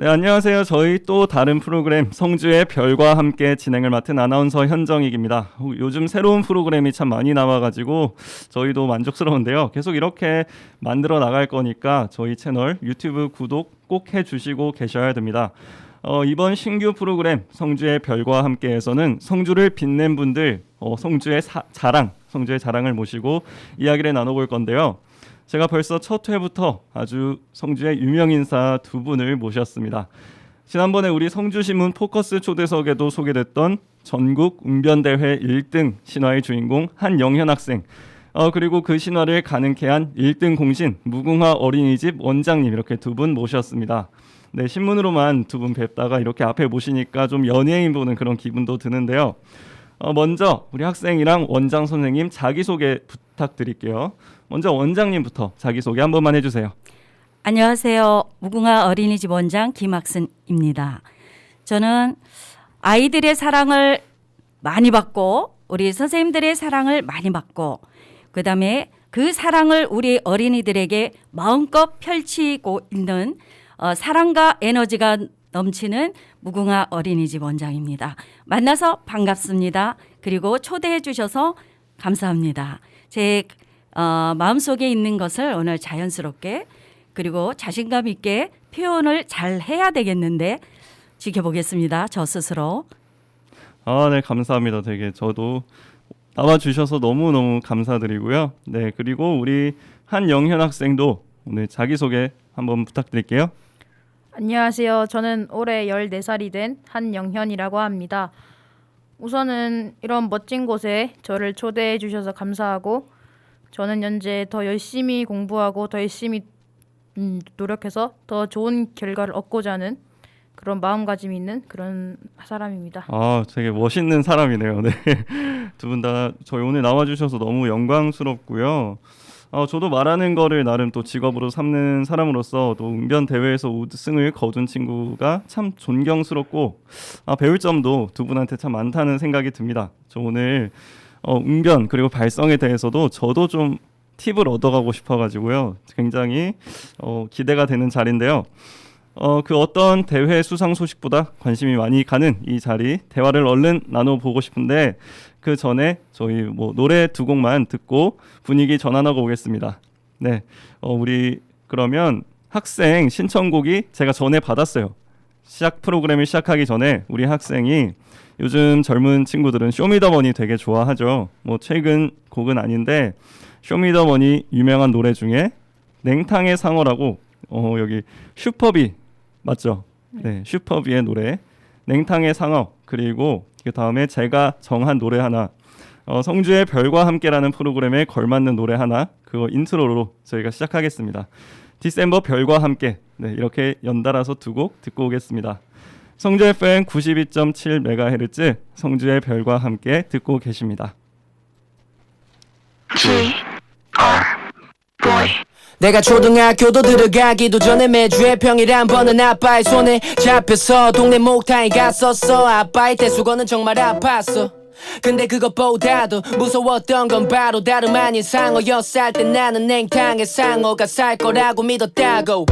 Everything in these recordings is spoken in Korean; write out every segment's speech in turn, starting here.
네, 안녕하세요. 저희 또 다른 프로그램 성주의 별과 함께 진행을 맡은 아나운서 현정익입니다. 요즘 새로운 프로그램이 참 많이 나와가지고 저희도 만족스러운데요. 계속 이렇게 만들어 나갈 거니까 저희 채널 유튜브 구독 꼭 해주시고 계셔야 됩니다. 이번 신규 프로그램 성주의 별과 함께에서는 성주를 빛낸 분들, 성주의 자랑을 모시고 이야기를 나눠볼 건데요. 제가 벌써 첫 회부터 아주 성주의 유명 인사 두 분을 모셨습니다. 지난번에 우리 성주신문 포커스 초대석에도 소개됐던 전국 웅변대회 1등 신화의 주인공 한영현 학생, 그리고 그 신화를 가능케 한 1등 공신 무궁화 어린이집 원장님, 이렇게 두 분 모셨습니다. 네, 신문으로만 두 분 뵙다가 이렇게 앞에 모시니까 좀 연예인 보는 그런 기분도 드는데요. 먼저 우리 학생이랑 원장 선생님 자기소개 부탁드릴게요. 먼저 원장님부터 자기소개 한 번만 해주세요. 안녕하세요. 무궁화 어린이집 원장 김학순입니다. 저는 아이들의 사랑을 많이 받고 우리 선생님들의 사랑을 많이 받고 그다음에 그 사랑을 우리 어린이들에게 마음껏 펼치고 있는 사랑과 에너지가 넘치는 무궁화 어린이집 원장입니다. 만나서 반갑습니다. 그리고 초대해 주셔서 감사합니다. 제 마음속에 있는 것을 오늘 자연스럽게 그리고 자신감 있게 표현을 잘 해야 되겠는데 지켜보겠습니다. 저 스스로. 네, 감사합니다. 되게 저도 나와주셔서 너무너무 감사드리고요. 네, 그리고 우리 한영현 학생도 오늘 자기소개 한번 부탁드릴게요. 안녕하세요. 저는 올해 14살이 된 한영현이라고 합니다. 우선은 이런 멋진 곳에 저를 초대해 주셔서 감사하고 저는 현재 더 열심히 공부하고 더 열심히 노력해서 더 좋은 결과를 얻고자 하는 그런 마음가짐이 있는 그런 사람입니다. 되게 멋있는 사람이네요. 네. 두 분 다 저희 오늘 나와주셔서 너무 영광스럽고요. 저도 말하는 거를 나름 또 직업으로 삼는 사람으로서 또 웅변 대회에서 우승을 거둔 친구가 참 존경스럽고 배울 점도 두 분한테 참 많다는 생각이 듭니다. 저 오늘 웅변 그리고 발성에 대해서도 저도 좀 팁을 얻어가고 싶어가지고요. 굉장히 기대가 되는 자리인데요. 그 어떤 대회 수상 소식보다 관심이 많이 가는 이 자리, 대화를 얼른 나눠보고 싶은데 그 전에 저희 노래 두 곡만 듣고 분위기 전환하고 오겠습니다. 네, 우리 그러면 학생 신청곡이 제가 전에 받았어요. 프로그램을 시작하기 전에 우리 학생이 요즘 젊은 친구들은 쇼미더머니 되게 좋아하죠. 최근 곡은 아닌데 쇼미더머니 유명한 노래 중에 냉탕의 상어라고 여기 슈퍼비 맞죠? 네, 슈퍼비의 노래 냉탕의 상어, 그리고 그 다음에 제가 정한 노래 하나, 성주의 별과 함께라는 프로그램에 걸맞는 노래 하나, 그거 인트로로 저희가 시작하겠습니다. 디셈버 별과 함께, 네, 이렇게 연달아서 두 곡 듣고 오겠습니다. 성주 FM 92.7MHz 성주의 별과 함께 듣고 계십니다. 내가 초등학교도 들어가기도 전에 매주에 평일에 한 번은 아빠의 손에 잡혀서 동네 목탕에 갔었어. 아빠의 대수건은 정말 아팠어. 근데 그것보다도 무서웠던 건 바로 다름 아닌 상어였을 때 나는 냉탕의 상어가 살 거라고 믿었다고.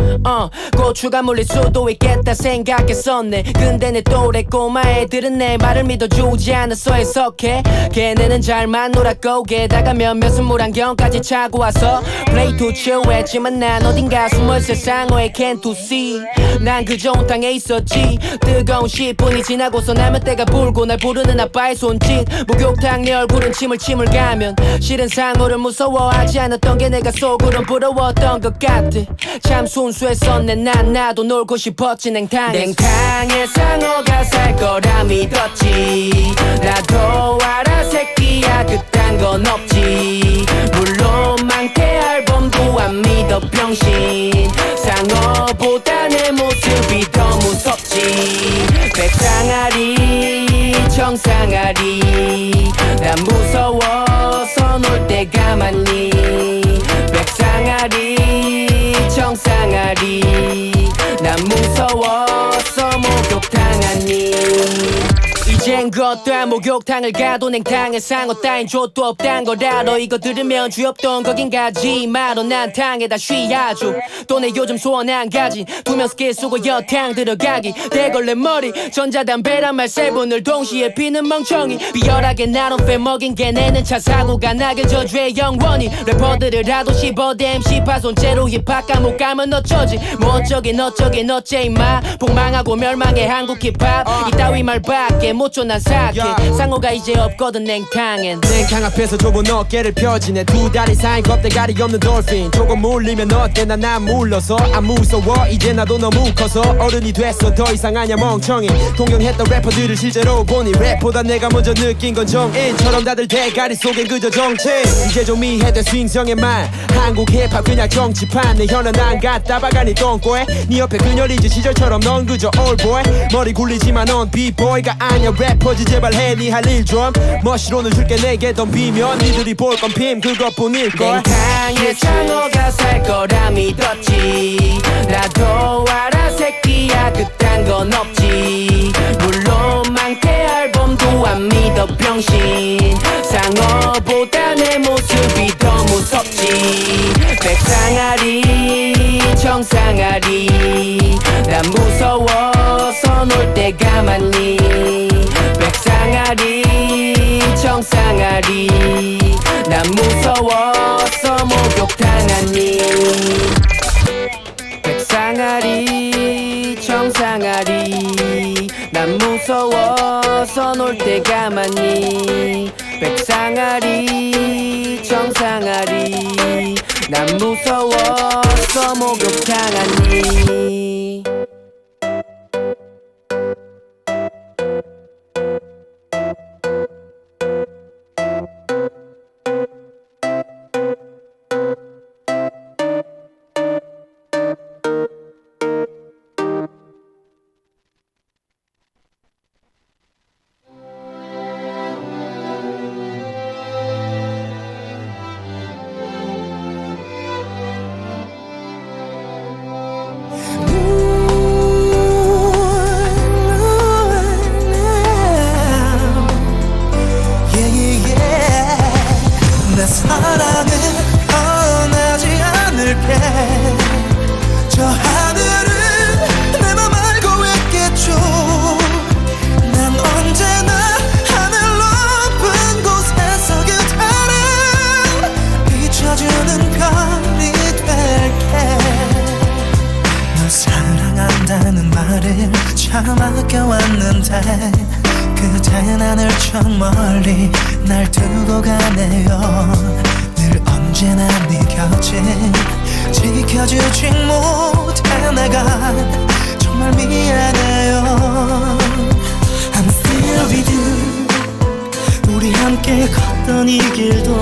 고추가 물릴 수도 있겠다 생각했었네. 근데 내 또래 꼬마 애들은 내 말을 믿어주지 않았어. 해석해 걔네는 잘만 놀았고 게다가 몇몇은 물안경까지 차고 와서 play to chill 했지만 난 어딘가 숨어있을 상어의 can't to see. 난 그저 온탕에 있었지. 뜨거운 10분이 지나고서 나면 때가 불고 날 부르는 아빠의 손짓. 목욕탕 내 얼굴은 침을 가면 실은 상어를 무서워하지 않았던 게 내가 속으론 부러웠던 것 같아. 참 순수했었네. 난 나도 놀고 싶었지. 냉탕에 상어가 살 거라 믿었지. 나도 알아 새끼야 그딴 건 없지. 물론 망태할 범도 안 믿어 병신. 상어보다 내 모습이 더 무섭지. 백상아리 정상아리 난 무서워서 놀 때가 많니. 백상아리 정상아리 난 무서워서 목욕당하니. 이젠 아무것도 안 목욕탕을 가도 냉탕에 상어 따윈 족도 없단 걸 알아. 이거 들으면 죄 없던 거긴 가지 마로. 난 탕에다 쉬야죠. 또 내 요즘 소원 한 가진 투명 스킬 쓰고 여탕 들어가기. 대걸레 머리 전자담배란 말 세 번을 동시에 피는 멍청이. 비열하게 나눠 빼먹인 게 내는 차 사고가 나게 저주의 영원히. 래퍼들을 하도 씹어대 MC 파손죄로 힙합 감옥 가면 어쩌지. 뭐 어쩌긴 어째 임마. 폭망하고 멸망해 한국 힙합. 이따위 말밖에 못줘 난 사케. 상호가 이제 없거든 냉탕엔. 냉탕 앞에서 좁은 어깨를 펴지네. 두 다리 사이 겁대가리 없는 돌핀. 조금 물리면 어때 난 안 물러서 안 무서워. 이제 나도 너무 커서 어른이 됐어. 더 이상 아냐 멍청이. 동경했던 래퍼들을 실제로 보니 랩보다 내가 먼저 느낀 건 정인처럼 다들 대가리 속엔 그저 정치. 이제 좀 이해돼 스윙성의 말. 한국 힙합 그냥 정치판. 내 혀는 안 갖다 박아니 똥꼬에. 네 옆에 그녀 리즈 시절처럼 넌 그저 올보이. 머리 굴리지만 넌 비보이가 아니야. 래퍼지 제발 해 니 할 일 좀. 멋이로는 줄게 내게 덤비면 니들이 볼 건 핌 그것뿐일걸. 냉탕에 상어가 살 거라 믿었지. 나도 알아 새끼야 그딴 건 없지. 물론 망태 앨범도 안 믿어 병신. 상어보다 내 모습이 더 무섭지. 백상아리 정상아리. 난 무서워서 놀 때가 많니. 백상아리 정상아리. 난 무서워서 목욕당하니. 백상아리 정상아리. 난 무서워서 놀 때가 많니. 백상아리 정상아리. 난 무서워서 목욕당하니. 내 사랑을 변하지 않을게. 저 하늘은 내 맘 알고 있겠죠. 난 언제나 하늘 높은 곳에서 그대를 비춰주는 별이 될게. 널 사랑한다는 말을 참 아껴왔는데 그대 나를 저 멀리 날 두고 가네요. 늘 언제나 네 곁에 지켜주지 못해 내가 정말 미안해요. I'm still with you. 우리 함께 걷던 이 길도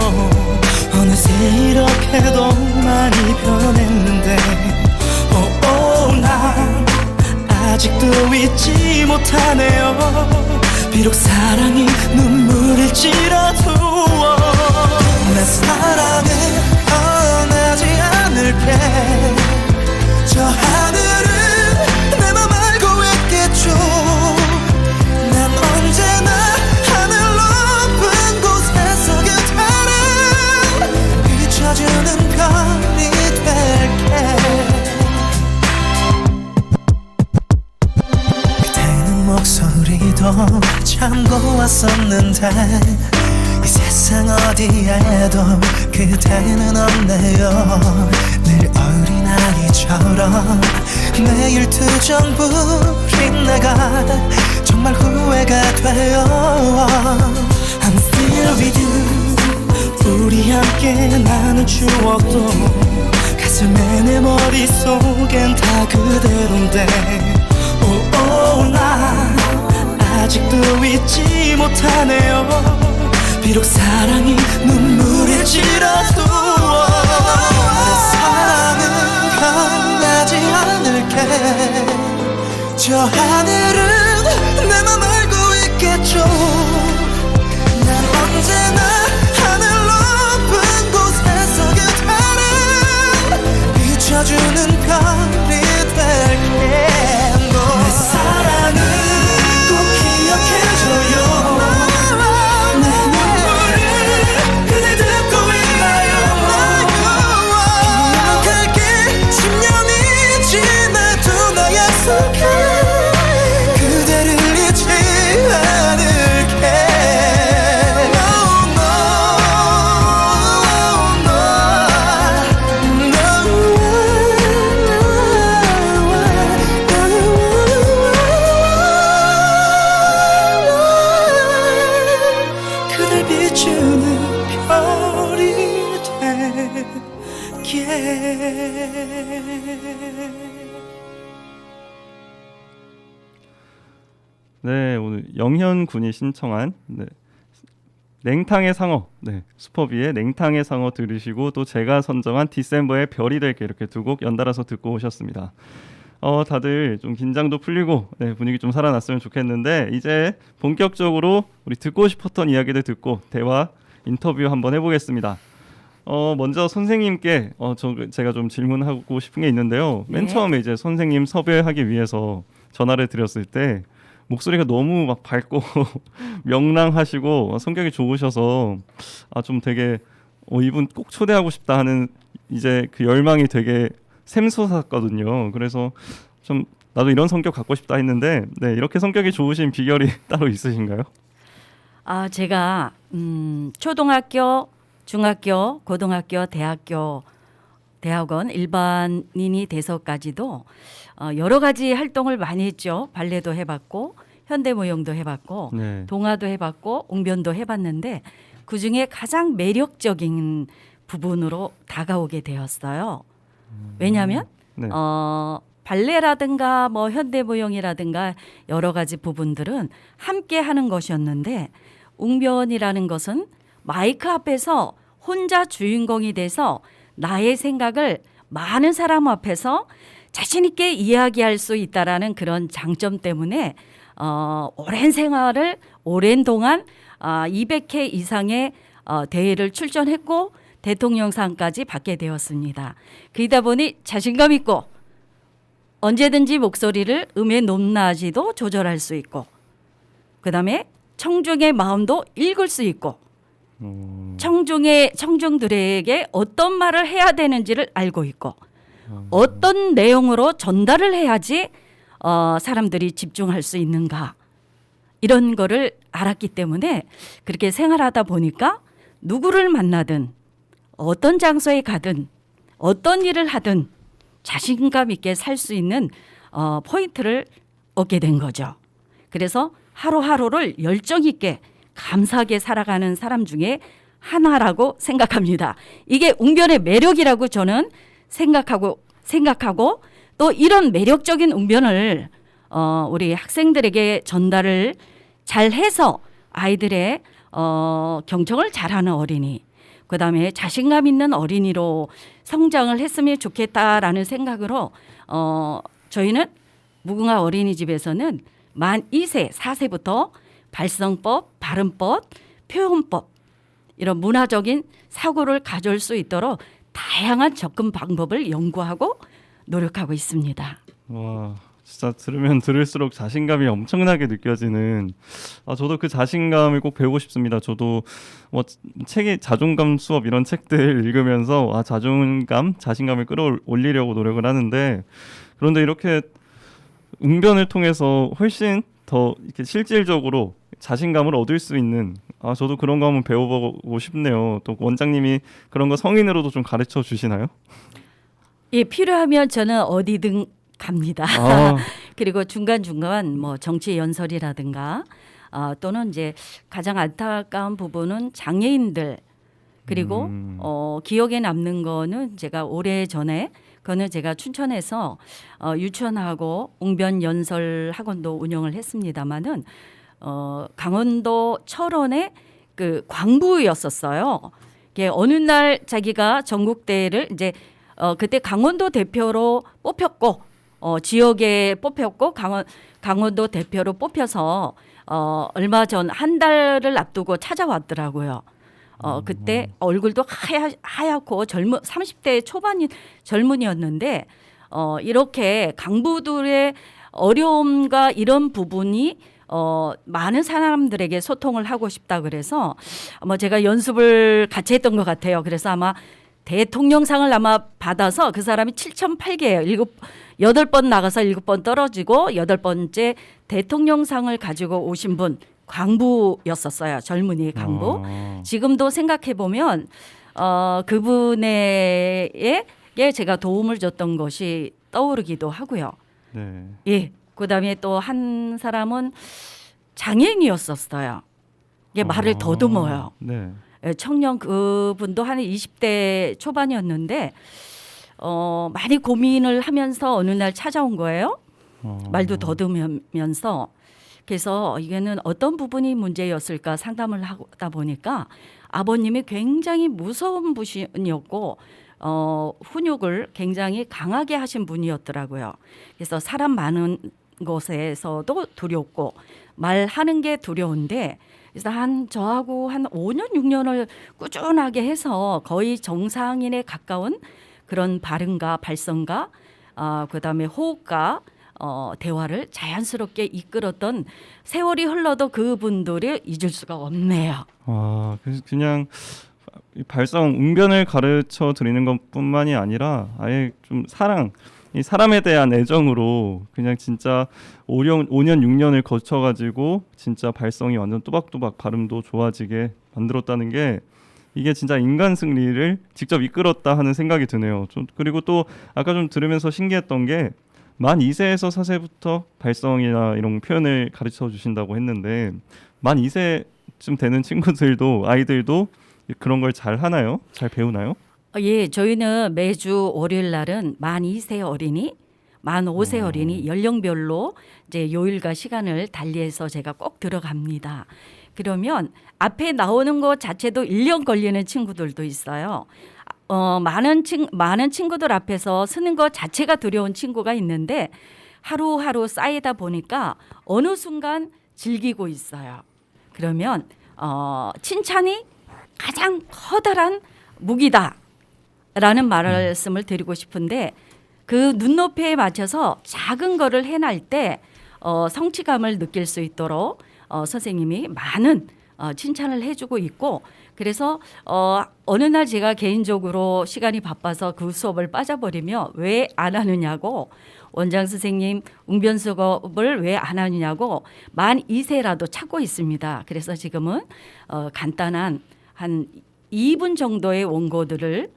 어느새 이렇게도 많이 변했는데 난 아직도 잊지 못하네요. 비록 사랑이 눈물일지라도 내 사랑을 변하지 않을게. 저 하늘은 내 맘 알고 있겠죠. 난 언제나 하늘 높은 곳에서 그대를 비춰주는 별이 될게. 목소리도 참 고왔었는데 이 세상 어디에도 그대는 없네요. 늘 어린아이처럼 매일 투정 부린 내가 정말 후회가 돼요. I'm still with you. 우리 함께 나눈 추억도 가슴에 내 머릿속엔 다 그대로인데 난 아직도 잊지 못하네요. 비록 사랑이 눈물일지라도 내 사랑은 변하지 않을게. 저 하늘은 내 맘 알고 있겠죠. 난 언제나 하늘 높은 곳에서 그대를 비춰주는 별이 될게. 내 사랑은 꼭 기억해줘요. 네, 오늘 영현 군이 신청한 냉탕의 상어, 슈퍼비의 냉탕의 상어 들으시고 또 제가 선정한 디셈버의 별이 될게 이렇게 두 곡 연달아서 듣고 오셨습니다. 다들 좀 긴장도 풀리고 분위기 좀 살아났으면 좋겠는데 이제 본격적으로 우리 듣고 싶었던 이야기들 듣고 대화 인터뷰 한번 해보겠습니다. 먼저 선생님께 제가 좀 질문하고 싶은 게 있는데요. 맨 네. 처음에 이제 선생님 섭외하기 위해서 전화를 드렸을 때 목소리가 너무 막 밝고 명랑하시고 성격이 좋으셔서 좀 되게 이분 꼭 초대하고 싶다 하는 이제 그 열망이 되게 샘솟았거든요. 그래서 좀 나도 이런 성격 갖고 싶다 했는데 이렇게 성격이 좋으신 비결이 따로 있으신가요? 제가 초등학교, 중학교, 고등학교, 대학원 일반인이 돼서까지도 여러 가지 활동을 많이 했죠. 발레도 해봤고 현대무용도 해봤고 네. 동화도 해봤고 웅변도 해봤는데 그중에 가장 매력적인 부분으로 다가오게 되었어요. 왜냐하면 네. 발레라든가 뭐 현대무용이라든가 여러 가지 부분들은 함께 하는 것이었는데 웅변이라는 것은 마이크 앞에서 혼자 주인공이 돼서 나의 생각을 많은 사람 앞에서 자신 있게 이야기할 수 있다라는 그런 장점 때문에 오랜 동안 200회 이상의 대회를 출전했고 대통령상까지 받게 되었습니다. 그러다 보니 자신감 있고 언제든지 목소리를 음의 높낮이도 조절할 수 있고 그다음에 청중의 마음도 읽을 수 있고 청중들에게 어떤 말을 해야 되는지를 알고 있고 어떤 내용으로 전달을 해야지 사람들이 집중할 수 있는가 이런 거를 알았기 때문에 그렇게 생활하다 보니까 누구를 만나든 어떤 장소에 가든 어떤 일을 하든 자신감 있게 살 수 있는 포인트를 얻게 된 거죠. 그래서 하루하루를 열정 있게 감사하게 살아가는 사람 중에 하나라고 생각합니다. 이게 웅변의 매력이라고 저는 생각하고 또 이런 매력적인 웅변을 우리 학생들에게 전달을 잘해서 아이들의 경청을 잘하는 어린이 그다음에 자신감 있는 어린이로 성장을 했으면 좋겠다라는 생각으로 저희는 무궁화 어린이집에서는 만 2세, 4세부터 발성법, 발음법, 표현법 이런 문화적인 사고를 가져올 수 있도록 다양한 접근 방법을 연구하고 노력하고 있습니다. 와, 진짜 들으면 들을수록 자신감이 엄청나게 느껴지는. 저도 그 자신감을 꼭 배우고 싶습니다. 저도 뭐 책이 자존감 수업 이런 책들 읽으면서 자신감을 끌어올리려고 노력을 하는데 그런데 이렇게 웅변을 통해서 훨씬 더 이렇게 실질적으로 자신감을 얻을 수 있는 저도 그런 거 한번 배워보고 싶네요. 또 원장님이 그런 거 성인으로도 좀 가르쳐 주시나요? 예, 필요하면 저는 어디든 갑니다. 그리고 중간중간 뭐 정치 연설이라든가 또는 이제 가장 안타까운 부분은 장애인들 그리고 기억에 남는 거는 제가 오래전에 그거는 제가 춘천에서 유치원하고 웅변 연설 학원도 운영을 했습니다마는 강원도 철원의 그 광부였었어요. 이게 어느 날 자기가 전국대회를 이제 그때 강원도 대표로 뽑혔고 지역에 뽑혔고 강원도 대표로 뽑혀서 얼마 전 한 달을 앞두고 찾아왔더라고요. 그때 얼굴도 하얗고 30대 초반인 젊은이였는데 이렇게 강부들의 어려움과 이런 부분이 많은 사람들에게 소통을 하고 싶다 그래서 제가 연습을 같이 했던 것 같아요. 그래서 아마 대통령상을 아마 받아서 그 사람이 7,008개예요. 8번 나가서 7번 떨어지고 8번째 대통령상을 가지고 오신 분 광부였었어요. 젊은이 광부. 지금도 생각해 보면 그분에게 제가 도움을 줬던 것이 떠오르기도 하고요. 네. 예. 그다음에 또 한 사람은 장애인이었었어요. 이게 말을 더듬어요. 네. 청년 그분도 한 20대 초반이었는데 많이 고민을 하면서 어느 날 찾아온 거예요. 말도 더듬으면서 그래서 이게는 어떤 부분이 문제였을까 상담을 하다 보니까 아버님이 굉장히 무서운 분이었고 훈육을 굉장히 강하게 하신 분이었더라고요. 그래서 사람 많은 곳에서도 두렵고 말하는 게 두려운데 그래서 저하고 한 5년 6년을 꾸준하게 해서 거의 정상인에 가까운 그런 발음과 발성과 그다음에 호흡과 대화를 자연스럽게 이끌었던 세월이 흘러도 그분들을 잊을 수가 없네요. 그래서 그냥 발성 웅변을 가르쳐 드리는 것뿐만이 아니라 아예 좀 이 사람에 대한 애정으로 그냥 진짜 5년 6년을 거쳐가지고 진짜 발성이 완전 또박또박 발음도 좋아지게 만들었다는 게 이게 진짜 인간 승리를 직접 이끌었다 하는 생각이 드네요. 그리고 또 아까 좀 들으면서 신기했던 게 만 2세에서 4세부터 발성이나 이런 표현을 가르쳐 주신다고 했는데 만 2세쯤 되는 아이들도 그런 걸 잘 하나요? 잘 배우나요? 예, 저희는 매주 월요일 날은 만 2세 어린이, 만 5세 어린이 연령별로 이제 요일과 시간을 달리해서 제가 꼭 들어갑니다. 그러면 앞에 나오는 것 자체도 1년 걸리는 친구들도 있어요. 많은 친구들 앞에서 쓰는 것 자체가 두려운 친구가 있는데 하루하루 쌓이다 보니까 어느 순간 즐기고 있어요. 그러면 칭찬이 가장 커다란 무기다라는 말씀을 드리고 싶은데 그 눈높이에 맞춰서 작은 거를 해낼 때 성취감을 느낄 수 있도록 선생님이 많은 칭찬을 해주고 있고 그래서 어느 날 제가 개인적으로 시간이 바빠서 그 수업을 빠져버리며 왜 안 하느냐고 원장 선생님 웅변 수업을 왜 안 하느냐고 만 2세라도 찾고 있습니다. 그래서 지금은 간단한 한 2분 정도의 원고들을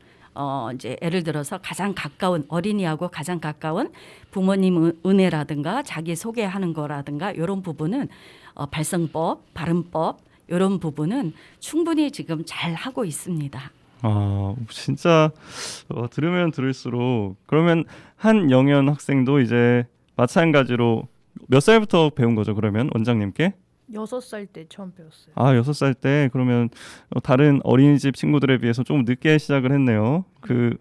이제 예를 들어서 가장 가까운 어린이하고 가장 가까운 부모님 은혜라든가 자기 소개하는 거라든가 이런 부분은 발성법, 발음법 이런 부분은 충분히 지금 잘 하고 있습니다. 진짜 들으면 들을수록 그러면 한영현 학생도 이제 마찬가지로 몇 살부터 배운 거죠? 그러면 원장님께? 6살 때 처음 배웠어요. 6살 때 그러면 다른 어린이집 친구들에 비해서 좀 늦게 시작을 했네요. 그러면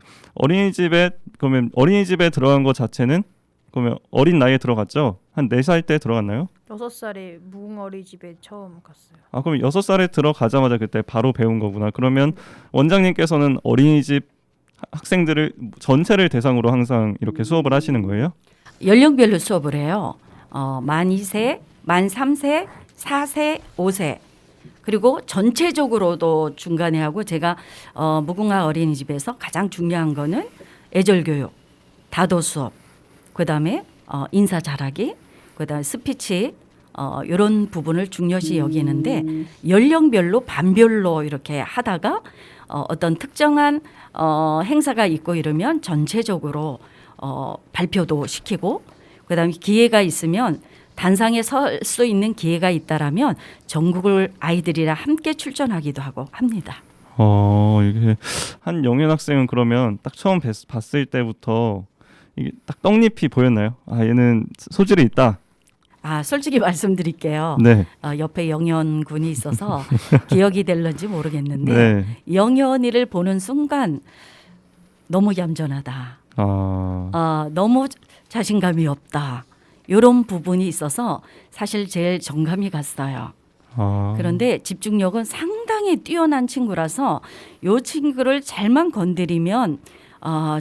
어린이집에 들어간 거 자체는 그러면 어린 나이에 들어갔죠? 한 4살 때 들어갔나요? 6살에 무궁어린이집에 처음 갔어요. 그럼 6살에 들어가자마자 그때 바로 배운 거구나. 그러면 원장님께서는 어린이집 학생들을 전체를 대상으로 항상 이렇게 수업을 하시는 거예요? 연령별로 수업을 해요. 만 2세, 만 3세, 4세, 5세 그리고 전체적으로도 중간에 하고 제가 무궁화 어린이집에서 가장 중요한 거는 애절교육, 다도 수업, 그다음에 인사 잘하기, 그다음에 스피치 이런 부분을 중요시 여기는데 연령별로 반별로 이렇게 하다가 어떤 특정한 행사가 있고 이러면 전체적으로 발표도 시키고 그다음에 기회가 있으면 단상에 설 수 있는 기회가 있다라면 전국을 아이들이랑 함께 출전하기도 하고 합니다. 이게 한영현 학생은 그러면 딱 처음 봤을 때부터 이게 딱 떡잎이 보였나요? 얘는 소질이 있다. 솔직히 말씀드릴게요. 네. 옆에 영현 군이 있어서 기억이 될런지 모르겠는데 네. 영현이를 보는 순간 너무 얌전하다. 너무 자신감이 없다. 이런 부분이 있어서 사실 제일 정감이 갔어요. 그런데 집중력은 상당히 뛰어난 친구라서 이 친구를 잘만 건드리면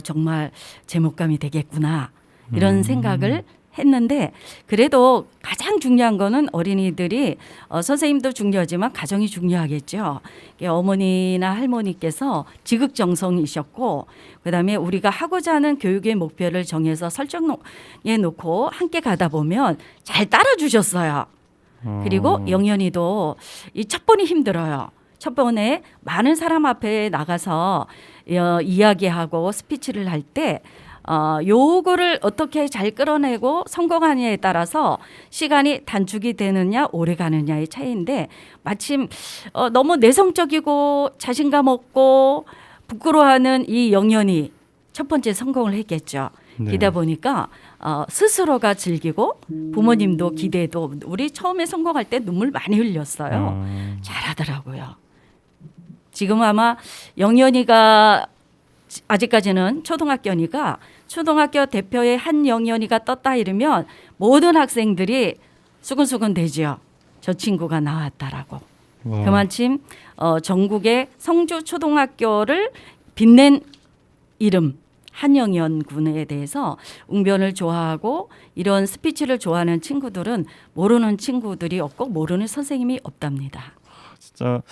정말 제목감이 되겠구나 이런 생각을 했는데 그래도 가장 중요한 거는 어린이들이 선생님도 중요하지만 가정이 중요하겠죠. 어머니나 할머니께서 지극정성이셨고 그다음에 우리가 하고자 하는 교육의 목표를 정해서 설정해 놓고 함께 가다 보면 잘 따라주셨어요. 그리고 영현이도 이 첫 번이 힘들어요. 첫 번에 많은 사람 앞에 나가서 이야기하고 스피치를 할 때 요거를 어떻게 잘 끌어내고 성공하느냐에 따라서 시간이 단축이 되느냐 오래 가느냐의 차이인데 마침 너무 내성적이고 자신감 없고 부끄러워하는 이 영현이 첫 번째 성공을 했겠죠. 네. 이다 보니까 스스로가 즐기고 부모님도 기대도 우리 처음에 성공할 때 눈물 많이 흘렸어요. 잘하더라고요. 지금 아마 영연이가 아직까지는 초등학교니까 초등학교 대표의 한영연이가 떴다 이러면 모든 학생들이 수근수근 되지요. 저 친구가 나왔다라고. 와. 그만큼 전국의 성주 초등학교를 빛낸 이름 한영연 군에 대해서 웅변을 좋아하고 이런 스피치를 좋아하는 친구들은 모르는 친구들이 없고 모르는 선생님이 없답니다. 진짜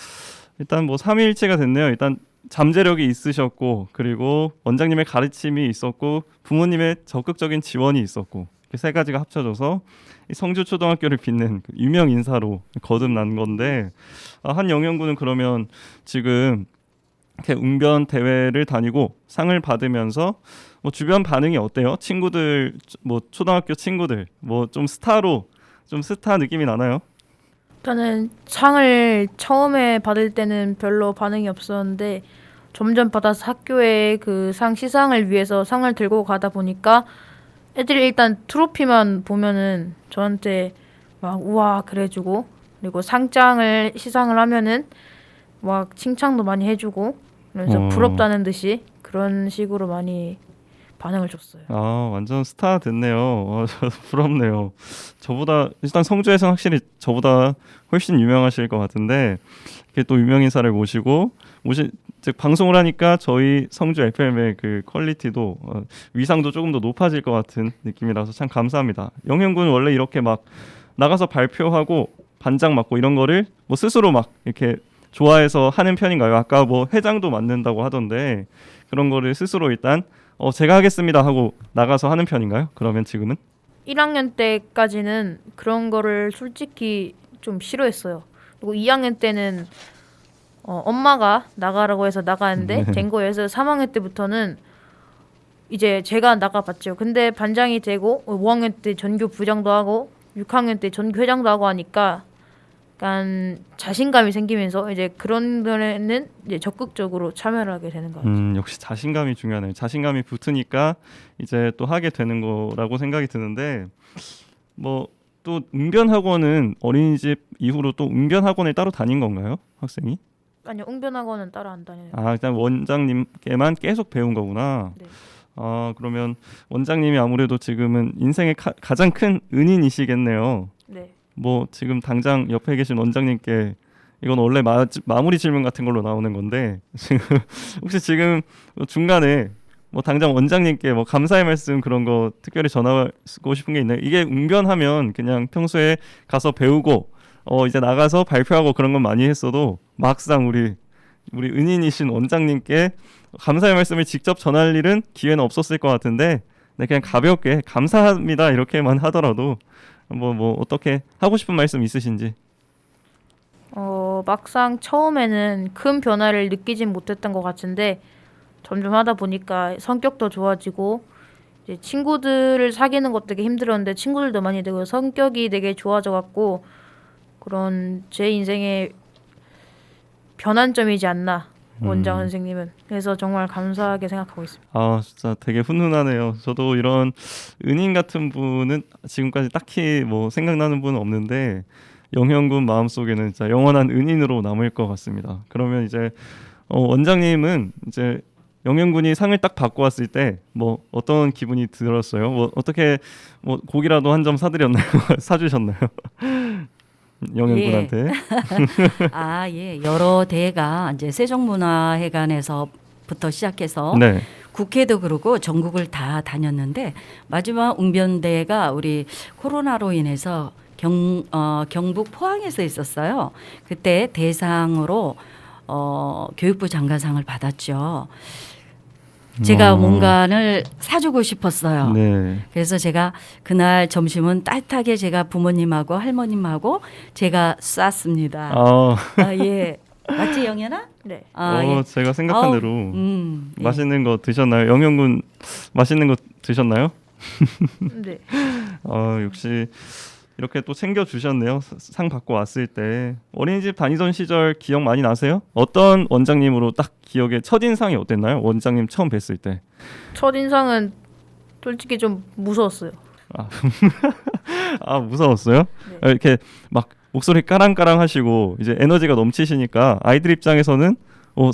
일단 뭐 삼위일체가 됐네요. 일단 잠재력이 있으셨고 그리고 원장님의 가르침이 있었고 부모님의 적극적인 지원이 있었고 이렇게 세 가지가 합쳐져서 이 성주 초등학교를 빛낸 그 유명 인사로 거듭난 건데 한영연군은 그러면 지금 이렇게 웅변 대회를 다니고 상을 받으면서 뭐 주변 반응이 어때요? 친구들 뭐 초등학교 친구들 뭐 좀 스타로 좀 스타 느낌이 나나요? 저는 상을 처음에 받을 때는 별로 반응이 없었는데 점점 받아서 학교에 그 상 시상을 위해서 상을 들고 가다 보니까 애들이 일단 트로피만 보면은 저한테 막 우와 그래주고 그리고 상장을 시상을 하면은 막 칭찬도 많이 해주고 그래서 부럽다는 듯이 그런 식으로 많이 반응을 줬어요. 아 완전 스타 됐네요. 저 부럽네요. 저보다 일단 성주에서는 확실히 저보다 훨씬 유명하실 것 같은데 이렇게 또 유명 인사를 모시고 즉 방송을 하니까 저희 성주 FM의 그 퀄리티도 위상도 조금 더 높아질 것 같은 느낌이라서 참 감사합니다. 영현군은 원래 이렇게 막 나가서 발표하고 반장 맡고 이런 거를 뭐 스스로 막 이렇게 좋아해서 하는 편인가요? 아까 뭐 회장도 맡는다고 하던데 그런 거를 스스로 일단 제가 하겠습니다 하고 나가서 하는 편인가요? 그러면 지금은? 1학년 때까지는 그런 거를 솔직히 좀 싫어했어요. 그리고 2학년 때는 엄마가 나가라고 해서 나가는데 된 거여서 3학년 때부터는 이제 제가 나가봤죠. 근데 반장이 되고 5학년 때 전교 부장도 하고 6학년 때 전교 회장도 하고 하니까 약간 자신감이 생기면서 이제 그런 데는 이제 적극적으로 참여를 하게 되는 것 같아요. 역시 자신감이 중요하네요. 자신감이 붙으니까 이제 또 하게 되는 거라고 생각이 드는데 뭐 또 웅변학원은 어린이집 이후로 또 웅변학원을 따로 다닌 건가요? 학생이? 아니요, 웅변학원은 따로 안 다녀요. 아 일단 원장님께만 계속 배운 거구나. 네. 아 그러면 원장님이 아무래도 지금은 인생의 가장 큰 은인이시겠네요. 네. 뭐 지금 당장 옆에 계신 원장님께 이건 원래 마무리 질문 같은 걸로 나오는 건데 지금 혹시 지금 중간에 뭐 당장 원장님께 뭐 감사의 말씀 그런 거 특별히 전하고 싶은 게 있나요? 이게 웅변하면 그냥 평소에 가서 배우고 이제 나가서 발표하고 그런 건 많이 했어도 막상 우리 은인이신 원장님께 감사의 말씀을 직접 전할 일은 기회는 없었을 것 같은데 네, 그냥 가볍게 감사합니다 이렇게만 하더라도 뭐 어떻게 하고 싶은 말씀 있으신지? 막상 처음에는 큰 변화를 느끼진 못했던 것 같은데 점점 하다 보니까 성격도 좋아지고 이제 친구들을 사귀는 것도 되게 힘들었는데 친구들도 많이 되고 성격이 되게 좋아져 갖고 그런 제 인생의 변환점이지 않나 원장 선생님은. 그래서 정말 감사하게 생각하고 있습니다. 아 진짜 되게 훈훈하네요. 저도 이런 은인 같은 분은 지금까지 딱히 뭐 생각나는 분은 없는데 영현군 마음속에는 진짜 영원한 은인으로 남을 것 같습니다. 그러면 이제 원장님은 이제 영현군이 상을 딱 받고 왔을 때 뭐 어떤 기분이 들었어요? 뭐 어떻게 뭐 고기라도 한 점 사드렸나요? 사주셨나요? 영현군한테? 예. 여러 대가 이제 세종문화회관에서부터 시작해서 네. 국회도 그러고 전국을 다 다녔는데 마지막 웅변대회가 우리 코로나로 인해서 경북 포항에서 있었어요. 그때 대상으로 교육부 장관상을 받았죠. 제가 뭔가를 사주고 싶었어요. 네. 그래서 제가 그날 점심은 따뜻하게 제가 부모님하고 할머님하고 제가 쐈습니다. 예. 맞지 영현아? 네. 예. 제가 생각한 아우, 대로 예. 맛있는 거 드셨나요? 영현군 맛있는 거 드셨나요? 네. 역시 이렇게 또 챙겨 주셨네요. 상 받고 왔을 때 어린이집 다니던 시절 기억 많이 나세요? 어떤 원장님으로 딱 기억에 첫 인상이 어땠나요? 원장님 처음 뵀을 때. 첫 인상은 솔직히 좀 무서웠어요. 아 무서웠어요? 네. 이렇게 막 목소리 까랑까랑 하시고 이제 에너지가 넘치시니까 아이들 입장에서는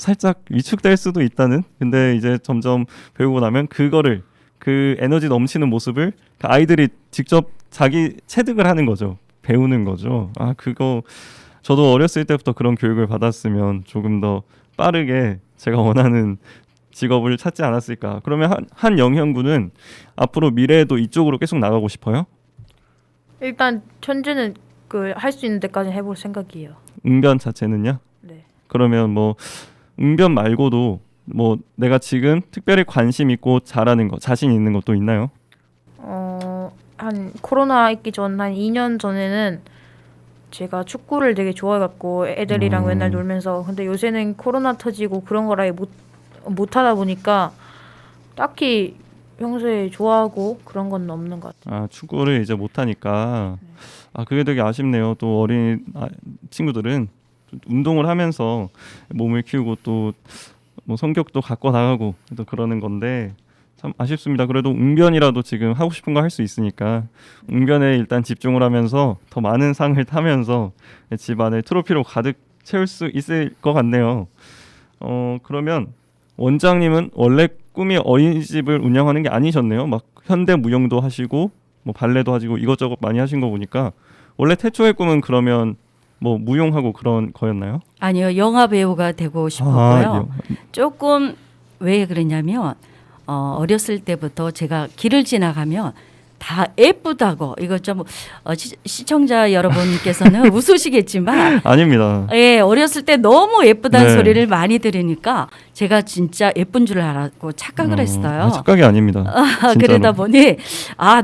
살짝 위축될 수도 있다는. 근데 이제 점점 배우고 나면 그거를 그 에너지 넘치는 모습을 그 아이들이 직접 자기 체득을 하는 거죠. 배우는 거죠. 아 그거 저도 어렸을 때부터 그런 교육을 받았으면 조금 더 빠르게 제가 원하는 직업을 찾지 않았을까. 그러면 한 영현군은 앞으로 미래에도 이쪽으로 계속 나가고 싶어요? 일단 현재는 그 할 수 있는 데까지 해볼 생각이에요. 웅변 자체는요? 네. 그러면 뭐 웅변 말고도 뭐 내가 지금 특별히 관심 있고 잘하는 거, 자신 있는 것도 있나요? 한 코로나 있기 전 한 2년 전에는 제가 축구를 되게 좋아해갖고 애들이랑 맨날 놀면서, 근데 요새는 코로나 터지고 그런 걸 아예 못 하다 보니까 딱히 평소에 좋아하고 그런 건 없는 것 같아요. 아 축구를 이제 못 하니까 아 그게 되게 아쉽네요. 또 어린 친구들은 운동을 하면서 몸을 키우고 또 뭐 성격도 갖고 나가고 또 그러는 건데 참 아쉽습니다. 그래도 웅변이라도 지금 하고 싶은 거 할 수 있으니까 웅변에 일단 집중을 하면서 더 많은 상을 타면서 집안을 트로피로 가득 채울 수 있을 것 같네요. 그러면 원장님은 원래 꿈이 어린이집을 운영하는 게 아니셨네요. 막 현대 무용도 하시고 뭐 발레도 하시고 이것저것 많이 하신 거 보니까 원래 태초의 꿈은 그러면 뭐 무용하고 그런 거였나요? 아니요, 영화 배우가 되고 싶었고요. 조금 왜 그러냐면 어렸을 때부터 제가 길을 지나가면 다 예쁘다고, 이거 좀 시청자 여러분께서는 웃으시겠지만 아닙니다. 예, 어렸을 때 너무 예쁘다는 네. 소리를 많이 들으니까 제가 진짜 예쁜 줄 알았고 착각을 했어요. 착각이 아닙니다. 그러다 보니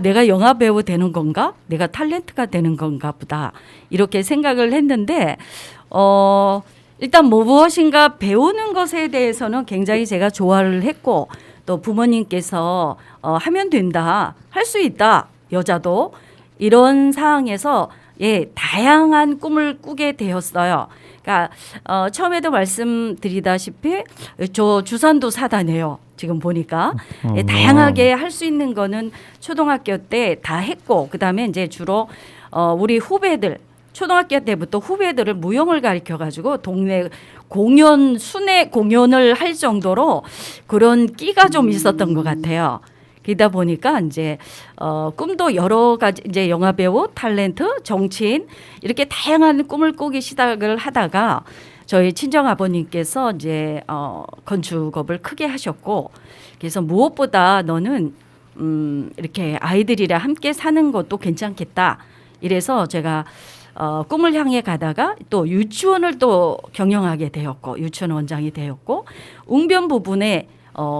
내가 영화 배우 되는 건가? 내가 탤런트가 되는 건가 보다. 이렇게 생각을 했는데 일단 무엇인가 배우는 것에 대해서는 굉장히 제가 좋아를 했고, 또 부모님께서 하면 된다, 할 수 있다, 여자도 이런 상황에서 다양한 꿈을 꾸게 되었어요. 그러니까 처음에도 말씀드리다시피 저 주산도 사다네요. 지금 보니까 다양하게 할 수 있는 거는 초등학교 때 다 했고, 그다음에 이제 주로 우리 후배들, 초등학교 때부터 후배들을 무용을 가르쳐 가지고 동네 공연, 순회 공연을 할 정도로 그런 끼가 좀 있었던 것 같아요. 그러다 보니까 이제 꿈도 여러 가지, 이제 영화 배우, 탤런트, 정치인, 이렇게 다양한 꿈을 꾸기 시작을 하다가 저희 친정 아버님께서 이제 건축업을 크게 하셨고, 그래서 무엇보다 너는 이렇게 아이들이랑 함께 사는 것도 괜찮겠다. 이래서 제가 꿈을 향해 가다가 또 유치원을 또 경영하게 되었고, 유치원 원장이 되었고, 웅변 부분에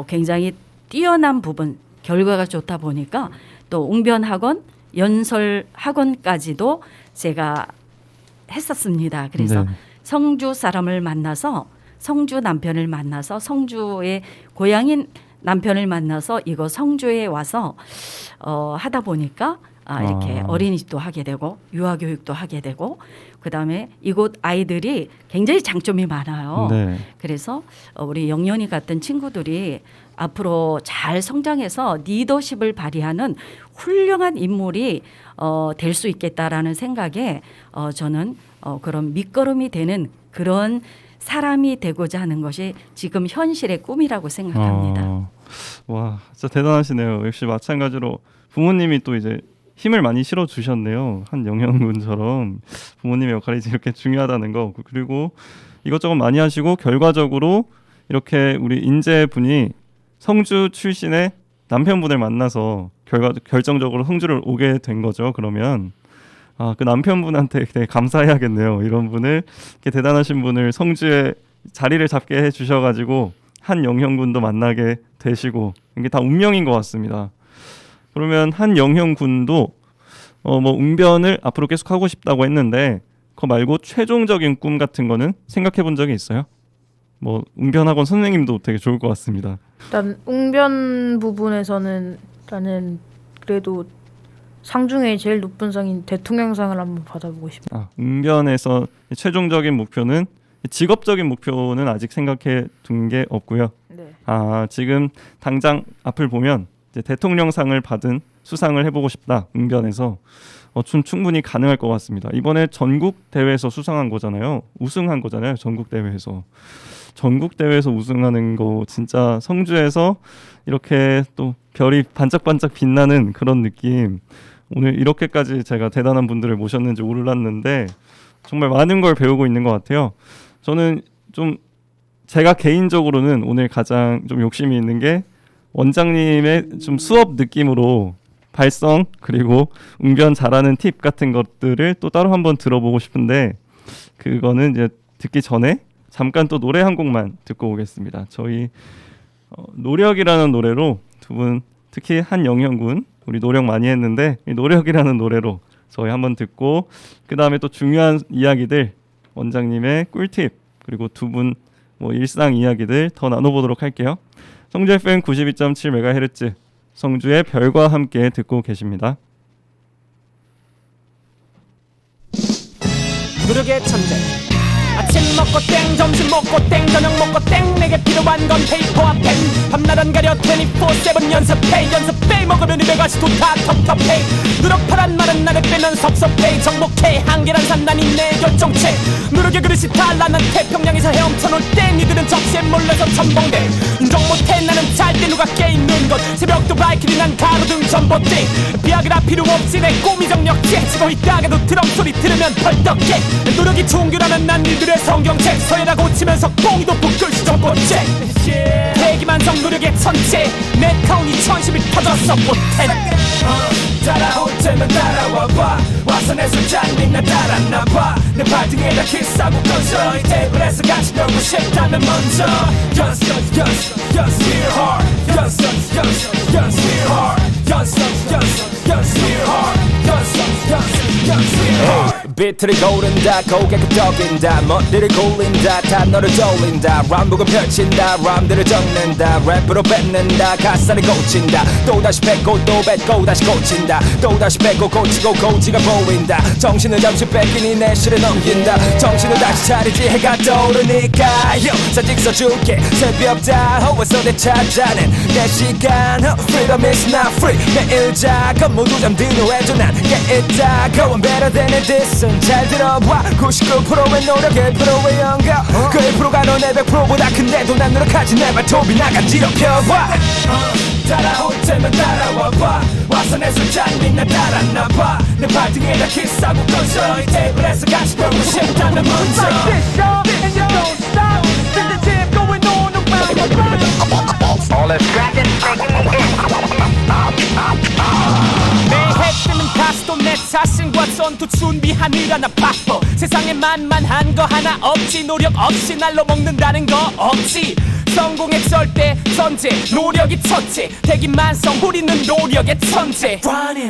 굉장히 뛰어난 부분, 결과가 좋다 보니까 또 웅변 학원, 연설 학원까지도 제가 했었습니다. 그래서 네. 성주 사람을 만나서, 성주 남편을 만나서, 성주의 고향인 남편을 만나서 이거 성주에 와서 하다 보니까 이렇게 어린이집도 하게 되고 유아교육도 하게 되고, 그다음에 이곳 아이들이 굉장히 장점이 많아요. 네. 그래서 우리 영연이 같은 친구들이 앞으로 잘 성장해서 리더십을 발휘하는 훌륭한 인물이 될 수 있겠다라는 생각에 저는 그런 밑거름이 되는 그런 사람이 되고자 하는 것이 지금 현실의 꿈이라고 생각합니다. 와, 진짜 대단하시네요. 역시 마찬가지로 부모님이 또 이제 힘을 많이 실어 주셨네요. 한 영현군처럼 부모님의 역할이 이렇게 중요하다는 거. 그리고 이것저것 많이 하시고 결과적으로 이렇게 우리 인재분이 성주 출신의 남편분을 만나서 결정적으로 성주를 오게 된 거죠. 그러면 그 남편분한테 되게 감사해야겠네요. 이런 분을, 이렇게 대단하신 분을 성주에 자리를 잡게 해주셔가지고 한 영현군도 만나게 되시고, 이게 다 운명인 것 같습니다. 그러면 한 영현군도 뭐 웅변을 앞으로 계속 하고 싶다고 했는데, 그거 말고 최종적인 꿈 같은 거는 생각해 본 적이 있어요? 뭐 웅변학원 선생님도 되게 좋을 것 같습니다. 일단 웅변 부분에서는 나는 그래도 상 중에 제일 높은 상인 대통령상을 한번 받아보고 싶어요. 웅변에서 최종적인 목표는, 직업적인 목표는 아직 생각해 둔 게 없고요. 네. 지금 당장 앞을 보면 이제 대통령상을 받은 수상을 해보고 싶다. 웅변에서 충분히 가능할 것 같습니다. 이번에 전국 대회에서 수상한 거잖아요. 우승한 거잖아요. 전국 대회에서 우승하는 거 진짜 성주에서 이렇게 또 별이 반짝반짝 빛나는 그런 느낌. 오늘 이렇게까지 제가 대단한 분들을 모셨는지 몰랐는데 정말 많은 걸 배우고 있는 것 같아요. 저는 좀 제가 개인적으로는 오늘 가장 좀 욕심이 있는 게 원장님의 좀 수업 느낌으로 발성 그리고 웅변 잘하는 팁 같은 것들을 또 따로 한번 들어보고 싶은데 그거는 이제 듣기 전에 잠깐 또 노래 한 곡만 듣고 오겠습니다. 저희 노력이라는 노래로 두 분 특히 한영현 군 우리 노력 많이 했는데 이 노력이라는 노래로 저희 한번 듣고 그 다음에 또 중요한 이야기들 원장님의 꿀팁 그리고 두 분 뭐 일상 이야기들 더 나눠보도록 할게요. 성주 FM 92.7MHz 성주의 별과 함께 듣고 계십니다. 노력의 천재 아침 먹고 땡 점심 먹고 땡 저녁 먹고 땡 내게 필요한 건 페이퍼와 펜 밤낮 안 가려 24/7 연습해 먹으면 입에 가시 도다 텁텁해 노력파란 말은 나를 빼면 섭섭해 정복해 한계란 산난이 내 결정체 노력의 그릇이 단란한 태평양에서 헤엄쳐놓을 때 니들은 적시에 몰려서 첨벙대 인정 못해 나는 잘 때 누가 깨있는 것 새벽도 발키리 난 가로등 전봇대 비아그라 필요 없이 내 꿈이 정력제 지고 있다가도 드럼 소리 들으면 펄떡 깨 노력이 종교라면 난 니들의 성경책 서예라고 치면서 뽕이도 붓글 시정꽃제 대기만성 노력의 천체 내 타운이 1010이 터졌어 못해 따라올 때면 따라와봐 와서 내 술잔이 나 따랐나봐 내 발등에다 키스하고 꺼져 이 테이블에서 같이 놀고 싶다면 먼저 연습 real hard 연습 real hard 연습 real hard 비트를 고른다 고개 끄덕인다 멋들을 고린다 다 너를 돌린다 람북을 펼친다 람들을 적는다 랩으로 뱉는다 가사를 고친다 또다시 뱉고 또 뱉고 다시 고친다 또다시 뱉고 고치고 고지가 보인다 정신을 잠시 뺏기니 내실을 넘긴다 정신을 다시 차리지 해가 떠오르니까 사직 써줄게 새벽 다호에서 내 찾아낸 내 시간 Freedom is not free 매일 작업 모두 잠든 후에도 난 깨있다고 I'm better than this 잘 들어봐 99%의 노력의 프로의 영감 그 1%가 너네 100%보다 큰데도 난 노력하지 내 발톱이 나간지럽 펴봐 따라올 때면 따라와봐 와서 내 술잔이 나 따랐나봐 내 발등에다 키스하고 꺼져 이 테이블에서 같이 놀고 싶다면 먼저 All that dragon 매해 뜨는 가수도 내 자신과 전투 준비하느라 나 바빠 세상에 만만한 거 하나 없지 노력 없이 날로 먹는다는 거 없지 성공의 절대 전제 노력이 첫째 대기만성 우리는 노력의 천재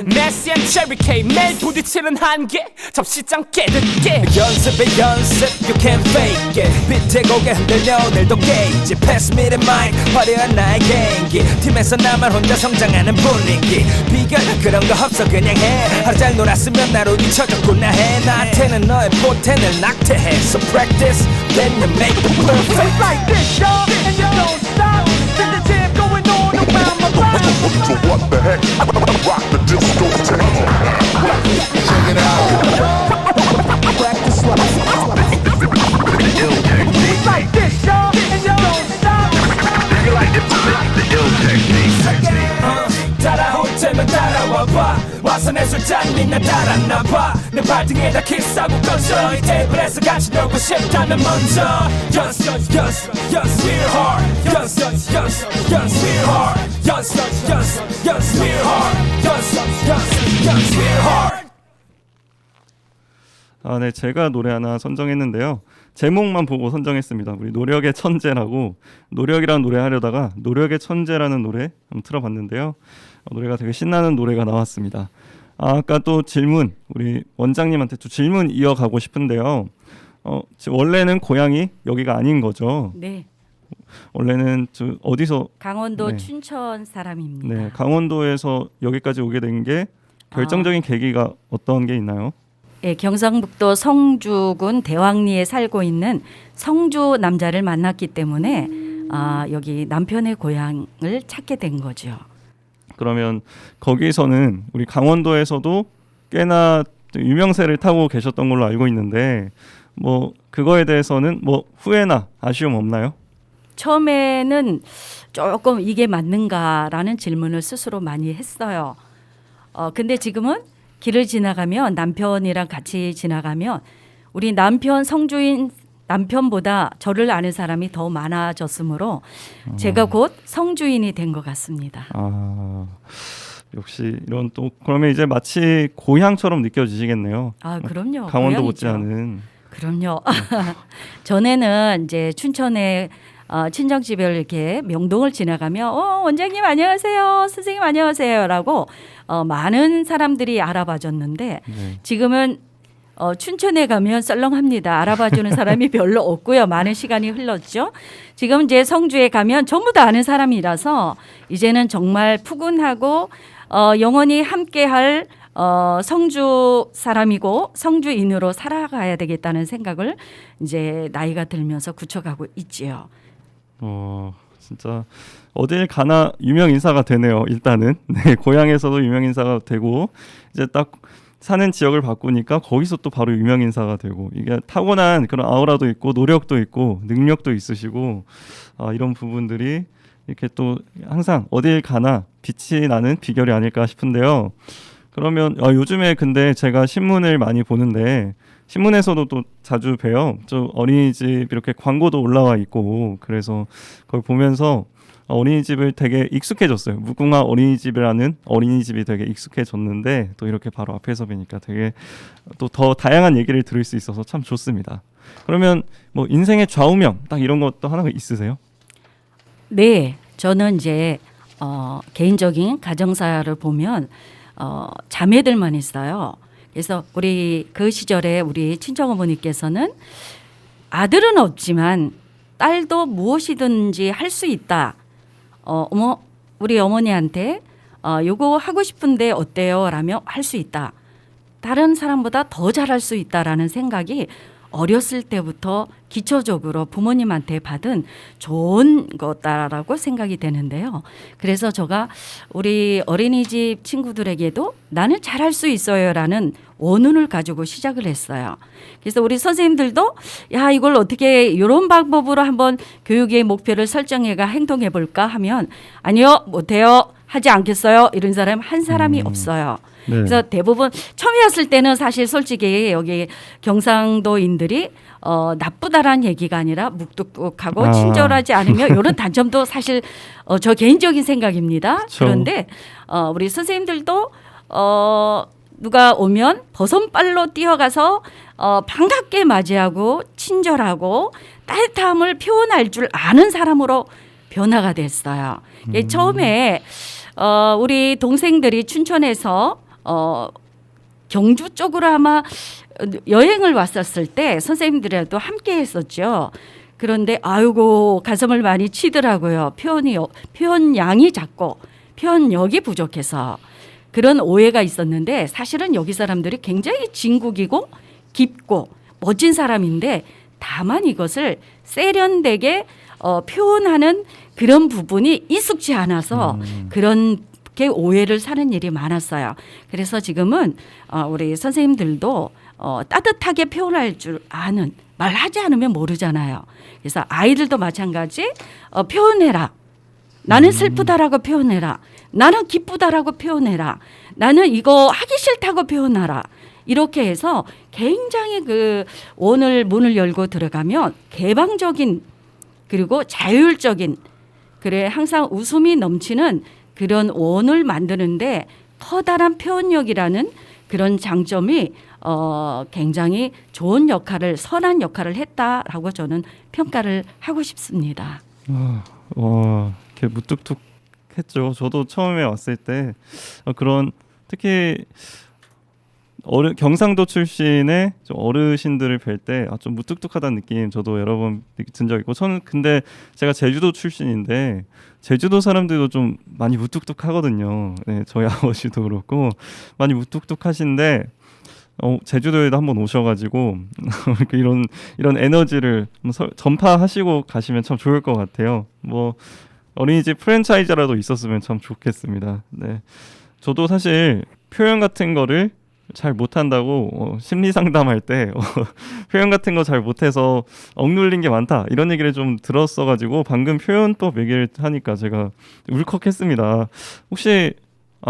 메시 앤 체리 K 매일 부딪히는 한계 접시장 깨듯게 연습에 연습 you can't fake it 빛에 고개 흔들려 오늘도 깨있지 Pass me the mic 화려한 나의 개인기 팀에서 나만 혼자 성장하는 분위기 비결 그런 거 없어 그냥 해 하루 잘 놀았으면 나로 잊혀졌구나 해 나한테는 너의 포텐을 낙태해 So practice then you make it perfect like this y'all and you don't stop There's a jam going on around my body So what the heck? Rock the discotheque. Check it out. The ill technique. like this y'all and you don't stop You like the ill technique. 따라올 때면 따라와봐 와서 내 술잔이 나 따랐나봐 내 발등에다 키스하고 꺼져 이 테이블에서 같이 놀고 싶다면 먼저 연습 real hard 연습 real hard 연습 real hard 연습 real hard 네, 제가 노래 하나 선정했는데요. 제목만 보고 선정했습니다. 우리 노력의 천재라고 노력이라는 노래 하려다가 노력의 천재라는 노래 한번 틀어봤는데요. 노래가 되게 신나는 노래가 나왔습니다. 아까 또 질문 우리 원장님한테 또 질문 이어가고 싶은데요. 원래는 고향이 여기가 아닌 거죠? 네. 원래는 어디서? 강원도 네. 춘천 사람입니다. 네, 강원도에서 여기까지 오게 된 게 결정적인 계기가 어떤 게 있나요? 예, 경상북도 성주군 대왕리에 살고 있는 성주 남자를 만났기 때문에 여기 남편의 고향을 찾게 된 거죠. 그러면 거기서는 우리 강원도에서도 꽤나 유명세를 타고 계셨던 걸로 알고 있는데 뭐 그거에 대해서는 뭐 후회나 아쉬움 없나요? 처음에는 조금 이게 맞는가라는 질문을 스스로 많이 했어요. 근데 지금은 길을 지나가면 남편이랑 같이 지나가면 우리 남편 성주인 남편보다 저를 아는 사람이 더 많아졌으므로 제가 곧 성주인이 된 것 같습니다. 아 역시 이런 또 그러면 이제 마치 고향처럼 느껴지시겠네요. 아, 그럼요. 강원도 고향이죠. 못지않은. 그럼요. 전에는 이제 춘천에 친정집에 이렇게 명동을 지나가면 원장님 안녕하세요, 선생님 안녕하세요라고 많은 사람들이 알아봐줬는데 네. 지금은 춘천에 가면 썰렁합니다. 알아봐주는 사람이 별로 없고요. 많은 시간이 흘렀죠. 지금 이제 성주에 가면 전부 다 아는 사람이라서 이제는 정말 푸근하고 영원히 함께할 성주 사람이고 성주인으로 살아가야 되겠다는 생각을 이제 나이가 들면서 굳혀가고 있지요. 진짜 어딜 가나 유명 인사가 되네요. 일단은 네, 고향에서도 유명 인사가 되고 이제 딱 사는 지역을 바꾸니까 거기서 또 바로 유명 인사가 되고 이게 타고난 그런 아우라도 있고 노력도 있고 능력도 있으시고 이런 부분들이 이렇게 또 항상 어딜 가나 빛이 나는 비결이 아닐까 싶은데요. 그러면 요즘에 근데 제가 신문을 많이 보는데 신문에서도 또 자주 봬요. 저 어린이집 이렇게 광고도 올라와 있고 그래서 그걸 보면서 어린이집을 되게 익숙해졌어요. 무궁화 어린이집이라는 어린이집이 되게 익숙해졌는데 또 이렇게 바로 앞에서 뵈니까 되게 또 더 다양한 얘기를 들을 수 있어서 참 좋습니다. 그러면 뭐 인생의 좌우명 딱 이런 것도 하나 있으세요? 네, 저는 이제 개인적인 가정사를 보면 자매들만 있어요. 그래서 우리 그 시절에 우리 친정어머니께서는 아들은 없지만 딸도 무엇이든지 할 수 있다. 우리 어머니한테 요거 하고 싶은데 어때요? 라며 할 수 있다. 다른 사람보다 더 잘할 수 있다라는 생각이 어렸을 때부터 기초적으로 부모님한테 받은 좋은 거다라고 생각이 되는데요. 그래서 제가 우리 어린이집 친구들에게도 나는 잘할 수 있어요라는 원운을 가지고 시작을 했어요. 그래서 우리 선생님들도 야 이걸 어떻게 이런 방법으로 한번 교육의 목표를 설정해가 행동해 볼까 하면 아니요 못해요 하지 않겠어요 이런 사람 한 사람이 없어요. 네. 그래서 대부분 처음이었을 때는 사실 솔직히 여기 경상도인들이 나쁘다라는 얘기가 아니라 묵뚝뚝하고 친절하지 않으면 이런 단점도 사실 저 개인적인 생각입니다. 그쵸. 그런데 우리 선생님들도 누가 오면 버선발로 뛰어가서 반갑게 맞이하고 친절하고 따뜻함을 표현할 줄 아는 사람으로 변화가 됐어요. 처음에 우리 동생들이 춘천에서 경주 쪽으로 아마 여행을 왔었을 때 선생님들이랑도 함께 했었죠. 그런데 아이고 가슴을 많이 치더라고요. 표현량이 작고 표현력이 부족해서 그런 오해가 있었는데 사실은 여기 사람들이 굉장히 진국이고 깊고 멋진 사람인데 다만 이것을 세련되게 표현하는 그런 부분이 익숙지 않아서 그런 게 오해를 사는 일이 많았어요. 그래서 지금은 우리 선생님들도 따뜻하게 표현할 줄 아는 말하지 않으면 모르잖아요. 그래서 아이들도 마찬가지 표현해라. 나는 슬프다라고 표현해라. 나는 기쁘다라고 표현해라. 나는 이거 하기 싫다고 표현하라. 이렇게 해서 굉장히 그 오늘 문을 열고 들어가면 개방적인 그리고 자율적인 그래 항상 웃음이 넘치는 그런 원을 만드는데 커다란 표현력이라는 그런 장점이 굉장히 좋은 역할을 선한 역할을 했다라고 저는 평가를 하고 싶습니다. 이렇게 무뚝뚝했죠. 저도 처음에 왔을 때 그런 특히 경상도 출신의 좀 어르신들을 뵐 때 좀 무뚝뚝하다는 느낌 저도 여러 번 든 적 있고 저는 근데 제가 제주도 출신인데 제주도 사람들도 좀 많이 무뚝뚝하거든요. 네, 저희 아버지도 그렇고 많이 무뚝뚝하신데 제주도에도 한번 오셔가지고 이런 에너지를 전파하시고 가시면 참 좋을 것 같아요. 뭐 어린이집 프랜차이즈라도 있었으면 참 좋겠습니다. 네, 저도 사실 표현 같은 거를 잘 못한다고 심리 상담할 때 표현 같은 거 잘 못해서 억눌린 게 많다 이런 얘기를 좀 들었어가지고 방금 표현법 얘기를 하니까 제가 울컥했습니다. 혹시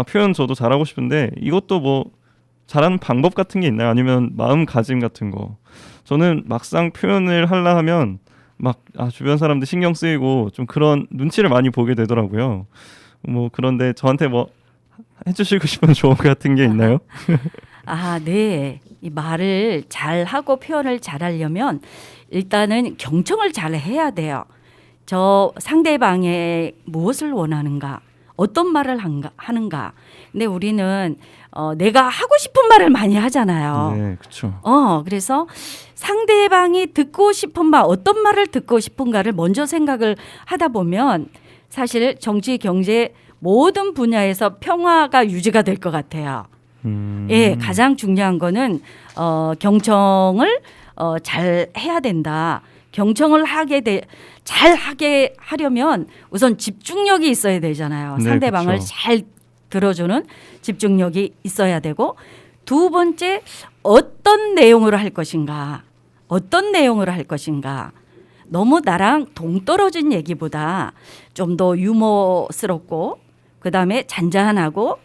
표현 저도 잘하고 싶은데 이것도 뭐 잘하는 방법 같은 게 있나요? 아니면 마음가짐 같은 거? 저는 막상 표현을 하려 하면 막 주변 사람들 신경 쓰이고 좀 그런 눈치를 많이 보게 되더라고요. 뭐 그런데 저한테 뭐 해주시고 싶은 조언 같은 게 있나요? 네. 이 말을 잘하고 표현을 잘하려면 일단은 경청을 잘 해야 돼요. 저 상대방의 무엇을 원하는가, 어떤 말을 하는가. 근데 우리는 내가 하고 싶은 말을 많이 하잖아요. 네, 그렇죠. 그래서 상대방이 듣고 싶은 말, 어떤 말을 듣고 싶은가를 먼저 생각을 하다 보면 사실 정치, 경제 모든 분야에서 평화가 유지가 될 것 같아요. 예, 가장 중요한 거는 경청을 잘 해야 된다. 경청을 잘 하게 하려면 우선 집중력이 있어야 되잖아요. 네, 상대방을 그쵸. 잘 들어주는 집중력이 있어야 되고, 두 번째 어떤 내용으로 할 것인가. 어떤 내용으로 할 것인가. 너무 나랑 동떨어진 얘기보다 좀 더 유머스럽고 그다음에 잔잔하고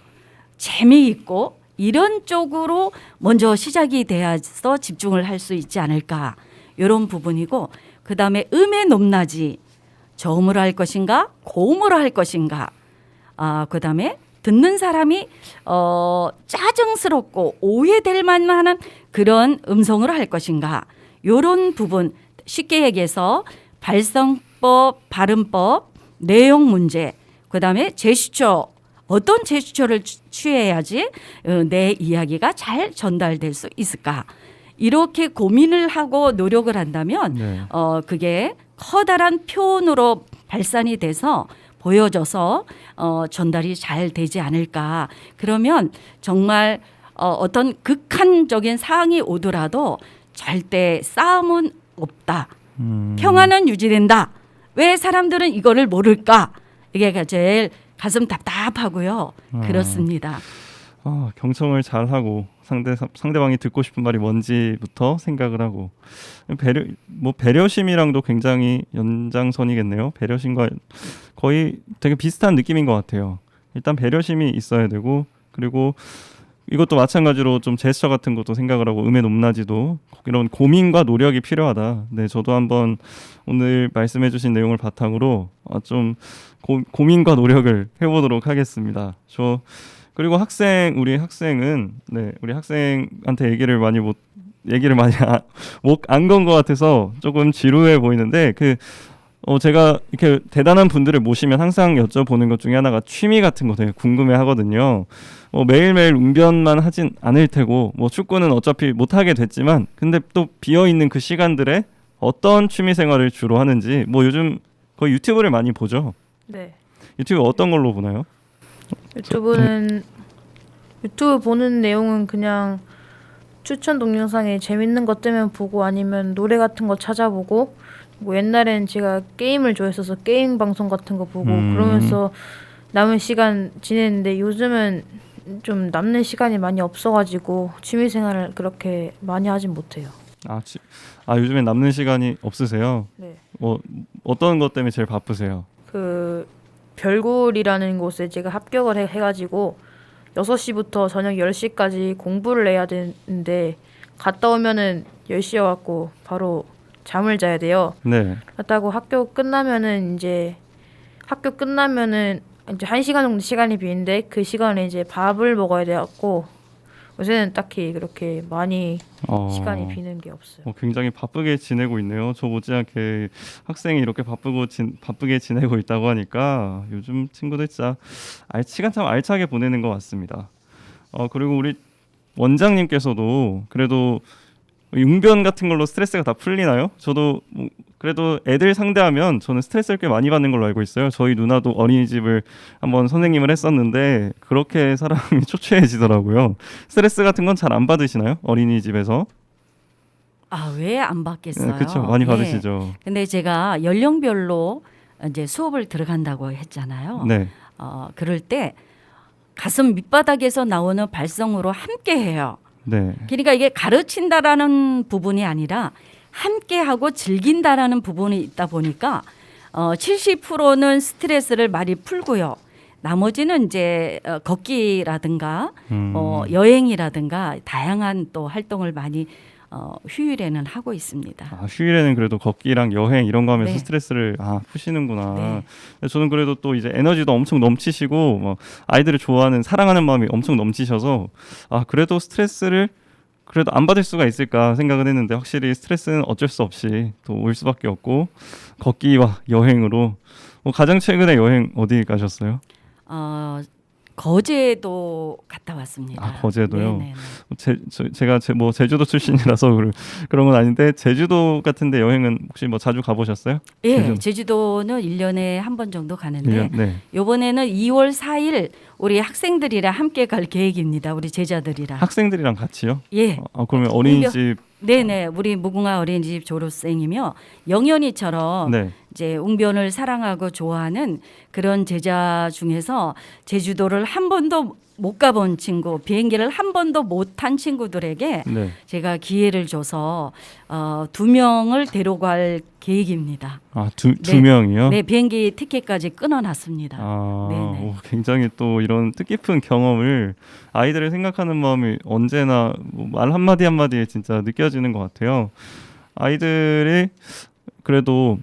재미있고 이런 쪽으로 먼저 시작이 돼서 집중을 할 수 있지 않을까, 이런 부분이고, 그다음에 음의 높낮이, 저음으로 할 것인가 고음으로 할 것인가, 그다음에 듣는 사람이 짜증스럽고 오해될 만한 그런 음성으로 할 것인가, 이런 부분, 쉽게 얘기해서 발성법, 발음법, 내용 문제, 그다음에 제스처, 어떤 제스처를 취해야지 내 이야기가 잘 전달될 수 있을까, 이렇게 고민을 하고 노력을 한다면 네. 그게 커다란 표현으로 발산이 돼서 보여져서 전달이 잘 되지 않을까. 그러면 정말 어떤 극한적인 상황이 오더라도 절대 싸움은 없다. 평화는 유지된다. 왜 사람들은 이거를 모를까? 이게 제일 가슴 답답하고요. 그렇습니다. 경청을 잘 하고 상대방이 듣고 싶은 말이 뭔지부터 생각을 하고, 배려심이랑도 굉장히 연장선이겠네요. 배려심과 거의 되게 비슷한 느낌인 것 같아요. 일단 배려심이 있어야 되고, 그리고 이것도 마찬가지로 좀 제스처 같은 것도 생각을 하고, 음의 높낮이도 이런 고민과 노력이 필요하다. 네, 저도 한번 오늘 말씀해주신 내용을 바탕으로 좀 고민과 노력을 해보도록 하겠습니다. 그리고 우리 학생은 우리 학생한테 얘기를 많이 못 안 건 것 같아서 조금 지루해 보이는데, 제가 이렇게 대단한 분들을 모시면 항상 여쭤보는 것 중에 하나가 취미 같은 거 되게 궁금해 하거든요. 매일매일 웅변만 하진 않을 테고, 축구는 어차피 못 하게 됐지만, 근데 또 비어 있는 그 시간들에 어떤 취미 생활을 주로 하는지, 요즘 거의 유튜브를 많이 보죠. 네. 유튜브 어떤 걸로 보나요? 유튜브 보는 내용은 그냥 추천 동영상에 재밌는 것 뜨면 보고, 아니면 노래 같은 거 찾아보고, 옛날엔 제가 게임을 좋아했어서 게임 방송 같은 거 보고 그러면서 남은 시간 지냈는데, 요즘은 좀 남는 시간이 많이 없어가지고 취미 생활을 그렇게 많이 하진 못해요. 요즘엔 남는 시간이 없으세요? 네. 어떤 것 때문에 제일 바쁘세요? 그 별굴이라는 곳에 제가 합격을 해가지고 6시부터 저녁 10시까지 공부를 해야 되는데, 갔다 오면은 10시에 왔고 바로 잠을 자야 돼요. 네. 그렇다고 학교 끝나면은 이제 1시간 정도 시간이 비는데, 그 시간에 이제 밥을 먹어야 돼갖고 요새는 딱히 그렇게 많이 시간이 비는 게 없어요. 굉장히 바쁘게 지내고 있네요. 저 못지않게 학생이 이렇게 바쁘게 지내고 있다고 하니까 요즘 친구들 진짜 시간 참 알차게 보내는 것 같습니다. 그리고 우리 원장님께서도 그래도 웅변 같은 걸로 스트레스가 다 풀리나요? 저도 그래도 애들 상대하면 저는 스트레스를 꽤 많이 받는 걸로 알고 있어요. 저희 누나도 어린이집을 한번 선생님을 했었는데 그렇게 사람이 초췌해지더라고요. 스트레스 같은 건 잘 안 받으시나요? 어린이집에서? 왜 안 받겠어요? 그렇죠. 많이 받으시죠. 근데 제가 연령별로 이제 수업을 들어간다고 했잖아요. 네. 그럴 때 가슴 밑바닥에서 나오는 발성으로 함께 해요. 네. 그러니까 이게 가르친다라는 부분이 아니라 함께 하고 즐긴다라는 부분이 있다 보니까 70%는 스트레스를 많이 풀고요. 나머지는 이제 걷기라든가 여행이라든가 다양한 또 활동을 많이 휴일에는 하고 있습니다. 아, 휴일에는 그래도 걷기랑 여행 이런 거 하면서 네. 스트레스를 푸시는구나. 네. 저는 그래도 또 이제 에너지도 엄청 넘치시고 뭐 아이들을 좋아하는 사랑하는 마음이 엄청 넘치셔서 그래도 스트레스를 그래도 안 받을 수가 있을까 생각은 했는데 확실히 스트레스는 어쩔 수 없이 또 올 수밖에 없고 걷기와 여행으로 가장 최근에 여행 어디 가셨어요? 거제도 갔다 왔습니다. 거제도요? 네네네. 제가 제주도 출신이라서 그런 건 아닌데 제주도 같은데 여행은 혹시 뭐 자주 가보셨어요? 예, 제주도는 1년에 한 번 정도 가는데 네. 이번에는 2월 4일 우리 학생들이랑 함께 갈 계획입니다. 우리 제자들이랑. 학생들이랑 같이요? 예. 그러면 어린이집 네네. 우리 무궁화 어린이집 졸업생이며 영현이처럼 네. 이제 웅변을 사랑하고 좋아하는 그런 제자 중에서 제주도를 한 번도 못 가본 친구, 비행기를 한 번도 못 탄 친구들에게 네. 제가 기회를 줘서 2명을 데려갈 계획입니다. 두 네. 명이요? 네, 비행기 티켓까지 끊어놨습니다. 네네. 굉장히 또 이런 뜻깊은 경험을 아이들을 생각하는 마음이 언제나 말 한마디 한마디에 진짜 느껴지는 것 같아요. 아이들이 그래도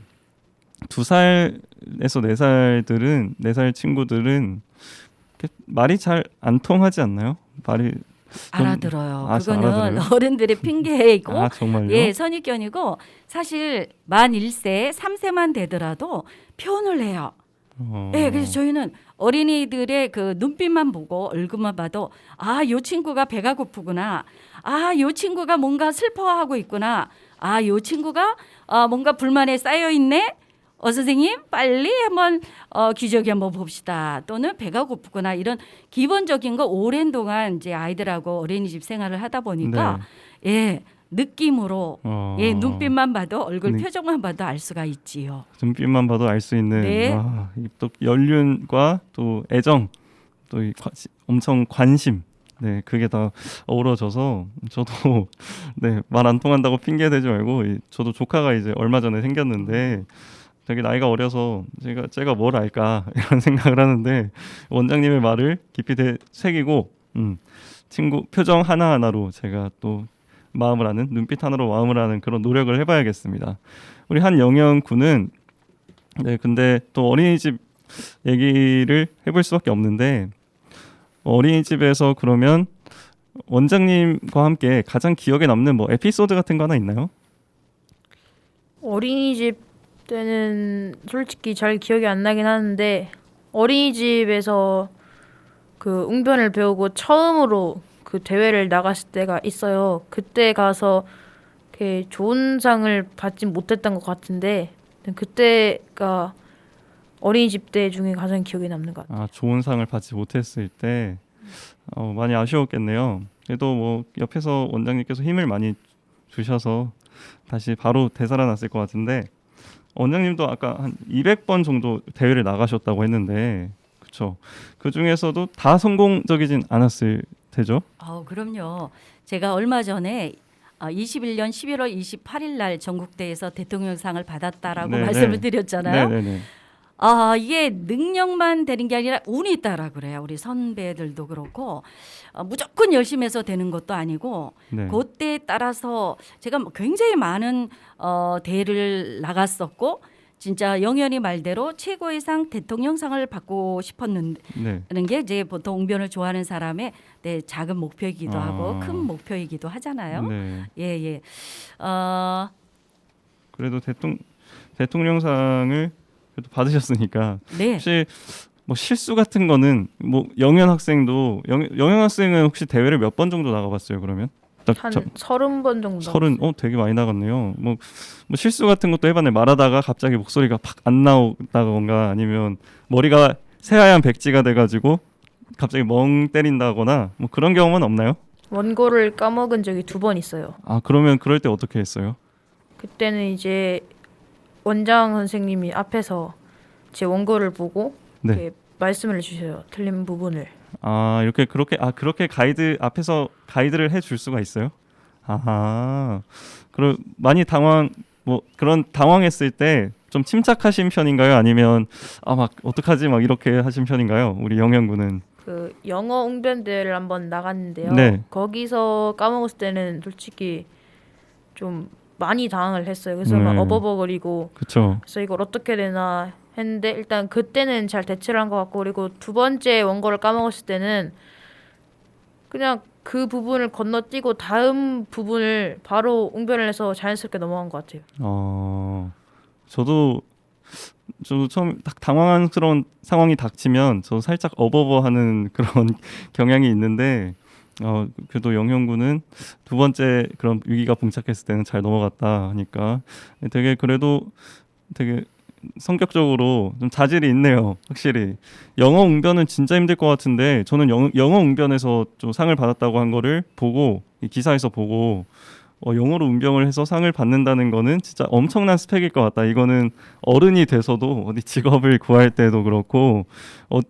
2살에서 4살들은 4살 친구들은 말이 잘 안 통하지 않나요? 말이 알아들어요. 잘 그거는 알아들어요? 어른들의 핑계이고 정말요? 예, 선입견이고 사실 만 1세, 3세만 되더라도 표현을 해요. 예, 그래서 저희는 어린이들의 그 눈빛만 보고 얼굴만 봐도 요 친구가 배가 고프구나. 요 친구가 뭔가 슬퍼하고 있구나. 요 친구가 뭔가 불만에 쌓여 있네. 선생님 빨리 한번 기저귀 한번 봅시다. 또는 배가 고프구나. 이런 기본적인 거 오랜 동안 이제 아이들하고 어린이집 생활을 하다 보니까 예, 느낌으로 예, 눈빛만 봐도 얼굴 표정만 봐도 알 수가 있지요. 눈빛만 봐도 알 수 있는 네. 또 연륜과 또 애정 또 엄청 관심 그게 다 어우러져서 저도 말 안 통한다고 핑계 대지 말고 저도 조카가 이제 얼마 전에 생겼는데 되게 나이가 어려서 제가 뭘 알까 이런 생각을 하는데 원장님의 말을 깊이 새기고 친구 표정 하나하나로 제가 또 마음을 아는 눈빛 하나로 마음을 아는 그런 노력을 해봐야겠습니다. 우리 한영현 군은 근데 또 어린이집 얘기를 해볼 수밖에 없는데 어린이집에서 그러면 원장님과 함께 가장 기억에 남는 뭐 에피소드 같은 거 하나 있나요? 어린이집 때는 솔직히 잘 기억이 안 나긴 하는데 어린이집에서 그 웅변을 배우고 처음으로 그 대회를 나갔을 때가 있어요. 그때 가서 이렇게 좋은 상을 받지 못했던 것 같은데 그때가 어린이집 때 중에 가장 기억에 남는 것 같아요. 좋은 상을 받지 못했을 때 많이 아쉬웠겠네요. 그래도 뭐 옆에서 원장님께서 힘을 많이 주셔서 다시 바로 되살아났을 것 같은데 원장님도 아까 한 200번 정도 대회를 나가셨다고 했는데 그렇죠. 그 중에서도 다 성공적이진 않았을 테죠? 그럼요. 제가 얼마 전에 21년 11월 28일 날 전국대회에서 대통령상을 받았다라고 말씀을 드렸잖아요. 네네네. 이게 능력만 되는 게 아니라 운이 있다라 그래요. 우리 선배들도 그렇고 무조건 열심히 해서 되는 것도 아니고 그때에 따라서 제가 굉장히 많은 대회를 나갔었고 진짜 영현이 말대로 최고의 상 대통령상을 받고 싶었는데 게 이제 보통 웅변을 좋아하는 사람의 작은 목표이기도 하고 큰 목표이기도 하잖아요. 예. 그래도 대통령상을 그래도 받으셨으니까 혹시 뭐 실수 같은 거는 뭐 영현 학생도 영현 학생은 혹시 대회를 몇 번 정도 나가봤어요? 그러면 한 30번 정도. 30? 되게 많이 나갔네요. 뭐 실수 같은 것도 해봤네. 말하다가 갑자기 목소리가 팍 안 나오다거나 아니면 머리가 새하얀 백지가 돼가지고 갑자기 멍 때린다거나 뭐 그런 경험은 없나요? 원고를 까먹은 적이 2번 있어요. 그러면 그럴 때 어떻게 했어요? 그때는 이제 원장 선생님이 앞에서 제 원고를 보고 네. 이렇게 말씀을 해주셔요. 틀린 부분을. 아 이렇게 그렇게 가이드 앞에서 가이드를 해줄 수가 있어요? 아하. 그럼 많이 그런 당황했을 때 좀 침착하신 편인가요? 아니면 막 어떡하지 막 이렇게 하신 편인가요? 우리 영현군은. 그 영어 웅변 대회를 한번 나갔는데요. 네. 거기서 까먹었을 때는 솔직히 좀 많이 당황을 했어요. 그래서 막 어버버거리고 그렇죠. 그래서 이걸 어떻게 되나 했는데 일단 그때는 잘 대처를 한 것 같고 그리고 두 번째 원고를 까먹었을 때는 그냥 그 부분을 건너뛰고 다음 부분을 바로 웅변을 해서 자연스럽게 넘어간 것 같아요. 저도 처음 딱 당황스러운 상황이 닥치면 저 살짝 어버버하는 그런 경향이 있는데 그래도 영현군은 두 번째 그런 위기가 봉착했을 때는 잘 넘어갔다 하니까 그래도 되게 성격적으로 좀 자질이 있네요. 확실히 영어 웅변은 진짜 힘들 것 같은데 저는 영어 웅변에서 좀 상을 받았다고 한 거를 보고 이 기사에서 보고 영어로 웅변을 해서 상을 받는다는 거는 진짜 엄청난 스펙일 것 같다. 이거는 어른이 돼서도 어디 직업을 구할 때도 그렇고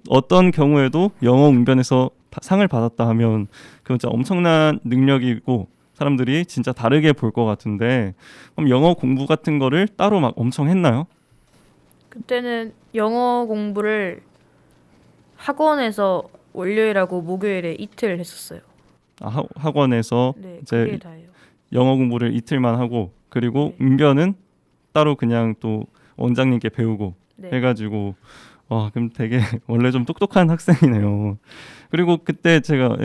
어떤 경우에도 영어 웅변에서 상을 받았다 하면 그건 진짜 엄청난 능력이고 사람들이 진짜 다르게 볼 것 같은데 그럼 영어 공부 같은 거를 따로 막 엄청 했나요? 그때는 영어 공부를 학원에서 월요일하고 목요일에 이틀 했었어요. 학원에서 네, 이제 그게 다예요. 영어 공부를 이틀만 하고 그리고 네. 웅변은 따로 그냥 또 원장님께 배우고 네. 해가지고 그럼 되게 원래 좀 똑똑한 학생이네요. 그리고 그때 제가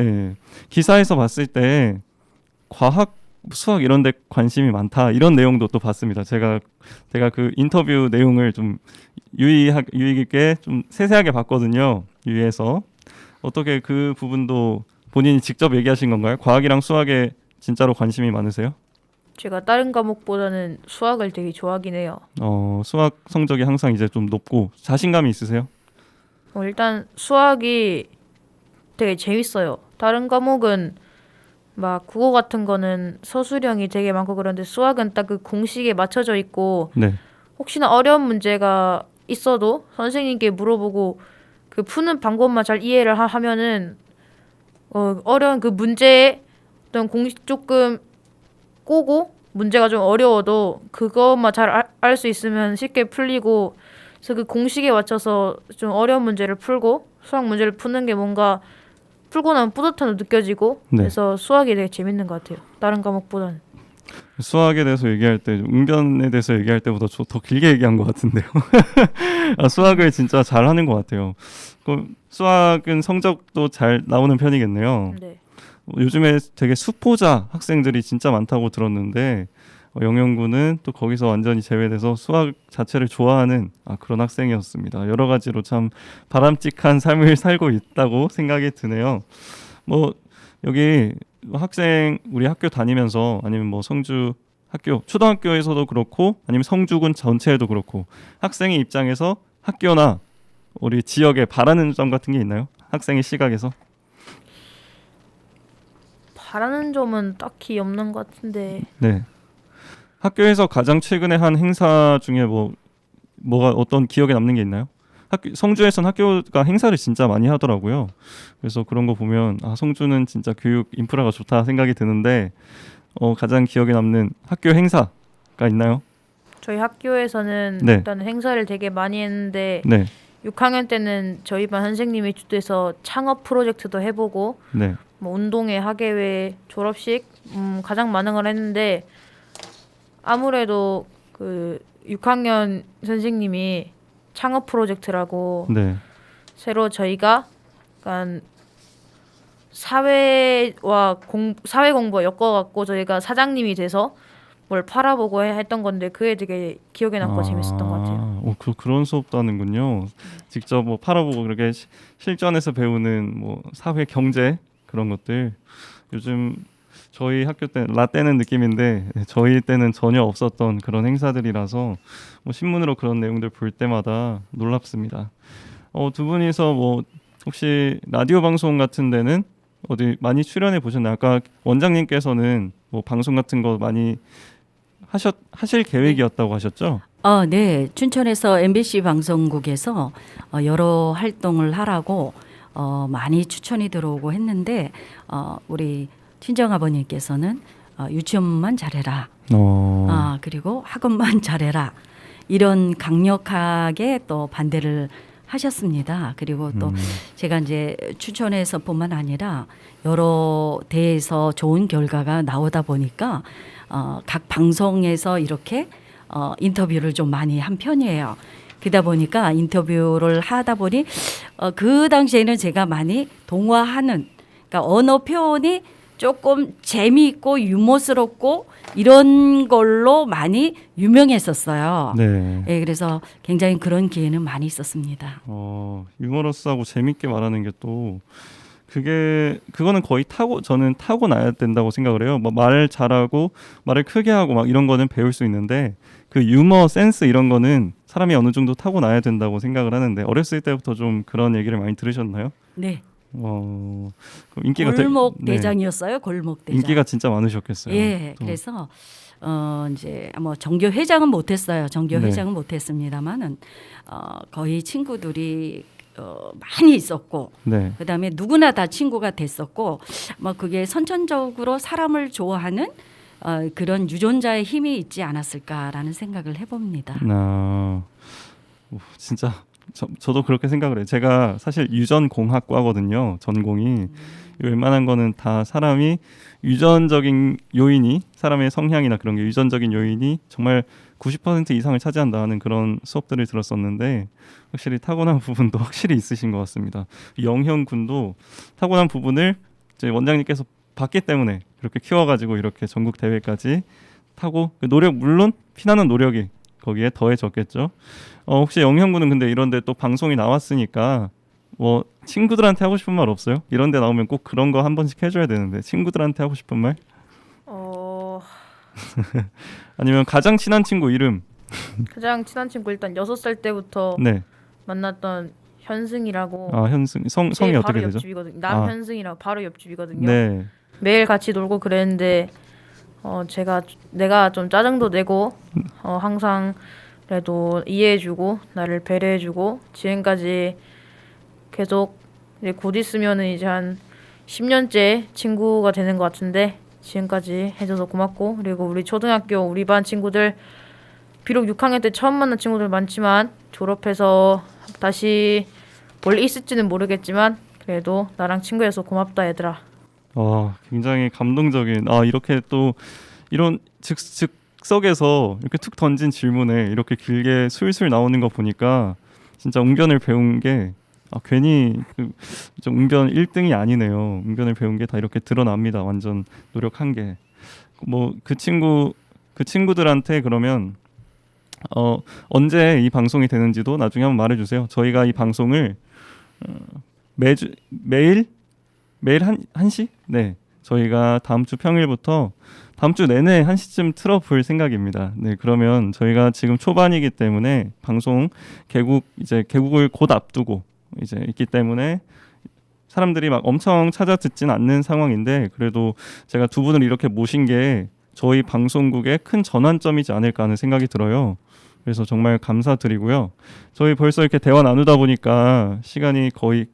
기사에서 봤을 때 과학, 수학 이런 데 관심이 많다 이런 내용도 또 봤습니다. 제가 그 인터뷰 내용을 좀 유의 깊게 좀 세세하게 봤거든요. 유의해서 어떻게 그 부분도 본인이 직접 얘기하신 건가요? 과학이랑 수학에 진짜로 관심이 많으세요? 제가 다른 과목보다는 수학을 되게 좋아하긴 해요. 수학 성적이 항상 이제 좀 높고 자신감이 있으세요? 일단 수학이 되게 재밌어요. 다른 과목은 막 국어 같은 거는 서술형이 되게 많고 그런데 수학은 딱 그 공식에 맞춰져 있고 네. 혹시나 어려운 문제가 있어도 선생님께 물어보고 그 푸는 방법만 잘 이해를 하면은 어려운 그 문제에 어떤 공식 조금 꼬고 문제가 좀 어려워도 그것만 잘 알 수 있으면 쉽게 풀리고 그래서 그 공식에 맞춰서 좀 어려운 문제를 풀고 수학 문제를 푸는 게 뭔가 풀고 나면 뿌듯함도 느껴지고 네. 그래서 수학이 되게 재밌는 것 같아요. 다른 과목보다는. 수학에 대해서 얘기할 때 웅변에 대해서 얘기할 때보다 더 길게 얘기한 것 같은데요. 수학을 진짜 잘하는 것 같아요. 그럼 수학은 성적도 잘 나오는 편이겠네요. 네. 요즘에 되게 수포자 학생들이 진짜 많다고 들었는데 영현군은 또 거기서 완전히 제외돼서 수학 자체를 좋아하는 그런 학생이었습니다. 여러 가지로 참 바람직한 삶을 살고 있다고 생각이 드네요. 여기 우리 학교 다니면서 아니면 성주 학교 초등학교에서도 그렇고 아니면 성주군 전체에도 그렇고 학생의 입장에서 학교나 우리 지역에 바라는 점 같은 게 있나요? 학생의 시각에서? 바라는 점은 딱히 없는 것 같은데 네. 학교에서 가장 최근에 한 행사 중에 뭐가 어떤 기억에 남는 게 있나요? 성주에선 학교가 행사를 진짜 많이 하더라고요. 그래서 그런 거 보면 성주는 진짜 교육 인프라가 좋다 생각이 드는데 가장 기억에 남는 학교 행사가 있나요? 저희 학교에서는 네. 일단 행사를 되게 많이 했는데 네, 6학년 때는 저희 반 선생님이 주도해서 창업 프로젝트도 해보고 네, 운동회, 학예회, 졸업식 가장 많은 걸 했는데 아무래도 그 6학년 선생님이 창업 프로젝트라고 네. 새로 저희가 약간 사회 공부와 엮어갖고 저희가 사장님이 돼서 뭘 팔아보고 했던 건데 그게 되게 기억에 남고 재밌었던 것 같아요. 그런 수업도 하는군요. 직접 팔아보고 그렇게 실전에서 배우는 사회 경제 그런 것들. 요즘 저희 학교 때 라떼는 느낌인데 저희 때는 전혀 없었던 그런 행사들이라서 신문으로 그런 내용들 볼 때마다 놀랍습니다. 두 분이서 혹시 라디오 방송 같은 데는 어디 많이 출연해 보셨나요? 아까 원장님께서는 방송 같은 거 많이 하실 계획이었다고 하셨죠? 네. 춘천에서 MBC 방송국에서 여러 활동을 하라고 많이 추천이 들어오고 했는데 우리 친정아버님께서는 유치원만 잘해라. 그리고 학원만 잘해라. 이런 강력하게 또 반대를 하셨습니다. 그리고 또 제가 이제 추천해서뿐만 아니라 여러 대에서 좋은 결과가 나오다 보니까 각 방송에서 이렇게 인터뷰를 좀 많이 한 편이에요. 그러다 보니까 인터뷰를 하다 보니 그 당시에는 제가 많이 동화하는, 그러니까 언어 표현이 조금 재미있고 유머스럽고 이런 걸로 많이 유명했었어요. 네. 예, 그래서 굉장히 그런 기회는 많이 있었습니다. 유머러스하고 재밌게 말하는 게 또 그거는 거의 저는 타고나야 된다고 생각을 해요. 뭐 말 잘하고 말을 크게 하고 막 이런 거는 배울 수 있는데 그 유머 센스 이런 거는 사람이 어느 정도 타고나야 된다고 생각을 하는데 어렸을 때부터 좀 그런 얘기를 많이 들으셨나요? 네. 그럼 인기가 골목 네. 대장이었어요. 골목 대장. 인기가 진짜 많으셨겠어요. 예. 또. 그래서 이제 뭐 정교 회장은 못했어요. 정교 네. 회장은 못했습니다만은 거의 친구들이 많이 있었고, 네. 그다음에 누구나 다 친구가 됐었고, 뭐 그게 선천적으로 사람을 좋아하는 그런 유전자의 힘이 있지 않았을까라는 생각을 해봅니다. 진짜 저도 그렇게 생각을 해요. 제가 사실 유전공학과거든요. 전공이. 웬만한 거는 다 사람이 유전적인 요인이, 사람의 성향이나 그런 게 유전적인 요인이 정말 90% 이상을 차지한다는 그런 수업들을 들었었는데 확실히 타고난 부분도 확실히 있으신 것 같습니다. 영현 군도 타고난 부분을 이제 원장님께서 봤기 때문에 그렇게 키워가지고 이렇게 전국 대회까지 타고 그 노력, 물론 피나는 노력이 거기에 더해졌겠죠. 혹시 영현 군은 근데 이런데 또 방송이 나왔으니까 뭐 친구들한테 하고 싶은 말 없어요? 이런데 나오면 꼭 그런 거 한 번씩 해줘야 되는데 친구들한테 하고 싶은 말? 아니면 가장 친한 친구 이름? 가장 친한 친구 일단 6살 때부터 네. 만났던 현승이라고. 현승 성이 제일 어떻게 바로 되죠? 옆집이거든요. 남현승이라고 바로 옆집이거든요. 네. 매일 같이 놀고 그랬는데 내가 좀 짜증도 내고 항상 그래도 이해해주고 나를 배려해주고 지금까지 계속 이제 곧 있으면은 이제 한 10년째 친구가 되는 것 같은데 지금까지 해줘서 고맙고, 그리고 우리 초등학교 우리 반 친구들 비록 6학년 때 처음 만난 친구들 많지만 졸업해서 다시 뭘 있을지는 모르겠지만 그래도 나랑 친구여서 고맙다 얘들아. 굉장히 감동적인. 이렇게 또 이런 즉석에서 이렇게 툭 던진 질문에 이렇게 길게 술술 나오는 거 보니까 진짜 웅변을 배운 게 괜히 좀 웅변 1등이 아니네요. 웅변을 배운 게 다 이렇게 드러납니다. 완전 노력한 게. 뭐 그 친구들한테 그러면 언제 이 방송이 되는지도 나중에 한번 말해주세요. 저희가 이 방송을 매일 1시? 네. 저희가 다음 주 평일부터 다음 주 내내 1시쯤 틀어볼 생각입니다. 네, 그러면 저희가 지금 초반이기 때문에 방송 개국을 곧 앞두고 이제 있기 때문에 사람들이 막 엄청 찾아 듣진 않는 상황인데 그래도 제가 두 분을 이렇게 모신 게 저희 방송국의 큰 전환점이지 않을까 하는 생각이 들어요. 그래서 정말 감사드리고요. 저희 벌써 이렇게 대화 나누다 보니까 시간이 거의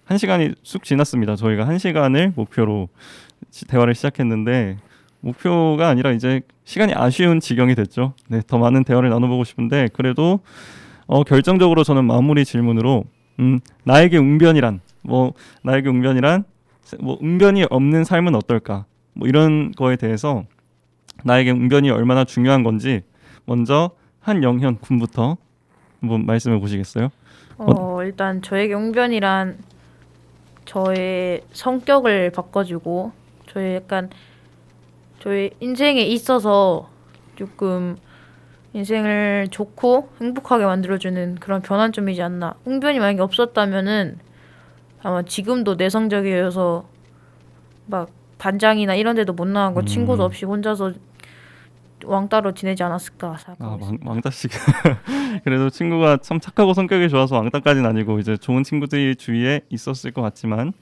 1시간이 쑥 지났습니다. 저희가 1시간을 목표로 대화를 시작했는데 목표가 아니라 이제 시간이 아쉬운 지경이 됐죠. 네, 더 많은 대화를 나눠보고 싶은데 그래도 결정적으로 저는 마무리 질문으로 나에게 웅변이란 웅변이 없는 삶은 어떨까? 뭐 이런 거에 대해서 나에게 웅변이 얼마나 중요한 건지 먼저 한영현 군부터 한번 말씀해 보시겠어요? 일단 저에게 웅변이란 저의 성격을 바꿔주고 저의 인생에 있어서 조금 인생을 좋고 행복하게 만들어주는 그런 변환점이지 않나. 웅변이 만약에 없었다면은 아마 지금도 내성적이어서 막 반장이나 이런 데도 못 나가고 친구도 없이 혼자서 왕따로 지내지 않았을까 생각하고 있습니다. 왕따식. 그래도 친구가 참 착하고 성격이 좋아서 왕따까지는 아니고 이제 좋은 친구들이 주위에 있었을 것 같지만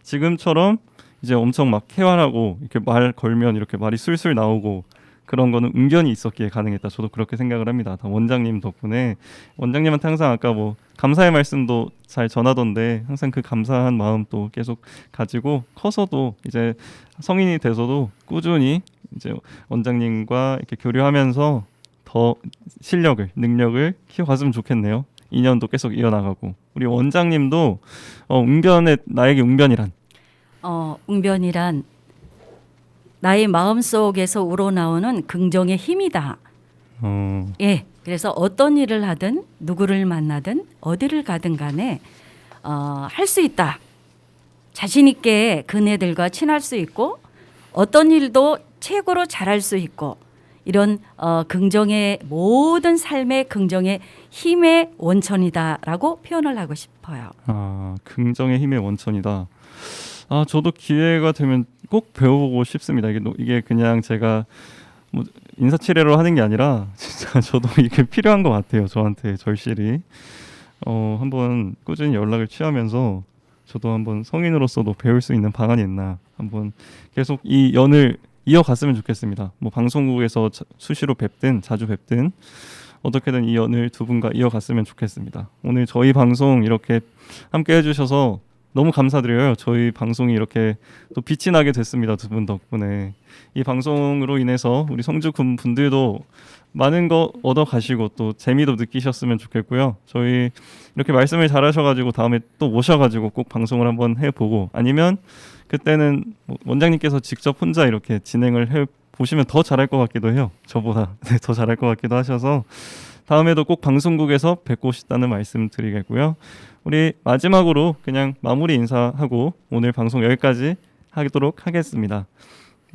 지금처럼 이제 엄청 막 쾌활하고 이렇게 말 걸면 이렇게 말이 술술 나오고 그런 거는 웅변이 있었기에 가능했다. 저도 그렇게 생각을 합니다. 다 원장님 덕분에. 원장님한테 항상 아까 뭐 감사의 말씀도 잘 전하던데 항상 그 감사한 마음 또 계속 가지고 커서도 이제 성인이 돼서도 꾸준히 이제 원장님과 이렇게 교류하면서 더 실력을, 능력을 키워갔으면 좋겠네요. 인연도 계속 이어나가고. 우리 원장님도 나에게 웅변이란? 웅변이란 나의 마음속에서 우러나오는 긍정의 힘이다. 예, 그래서 어떤 일을 하든 누구를 만나든 어디를 가든 간에 할 수 있다. 자신 있게 그네들과 친할 수 있고 어떤 일도 최고로 잘할 수 있고 이런 긍정의 모든 삶의 긍정의 힘의 원천이다라고 표현을 하고 싶어요. 긍정의 힘의 원천이다. 저도 기회가 되면 꼭 배워보고 싶습니다. 이게 그냥 제가 뭐 인사치레로 하는 게 아니라 진짜 저도 이게 필요한 것 같아요. 저한테 절실히 한번 꾸준히 연락을 취하면서 저도 한번 성인으로서도 배울 수 있는 방안이 있나 한번 계속 이 연을 이어갔으면 좋겠습니다. 뭐 방송국에서 수시로 뵙든 자주 뵙든 어떻게든 이 연을 두 분과 이어갔으면 좋겠습니다. 오늘 저희 방송 이렇게 함께 해주셔서 너무 감사드려요. 저희 방송이 이렇게 또 빛이 나게 됐습니다. 두 분 덕분에. 이 방송으로 인해서 우리 성주 분들도 많은 거 얻어 가시고 또 재미도 느끼셨으면 좋겠고요. 저희 이렇게 말씀을 잘하셔가지고 다음에 또 모셔가지고 꼭 방송을 한번 해보고 아니면 그때는 원장님께서 직접 혼자 이렇게 진행을 해보시면 더 잘할 것 같기도 해요. 저보다 더 잘할 것 같기도 하셔서 다음에도 꼭 방송국에서 뵙고 싶다는 말씀 드리겠고요. 우리 마지막으로 그냥 마무리 인사하고 오늘 방송 여기까지 하도록 하겠습니다.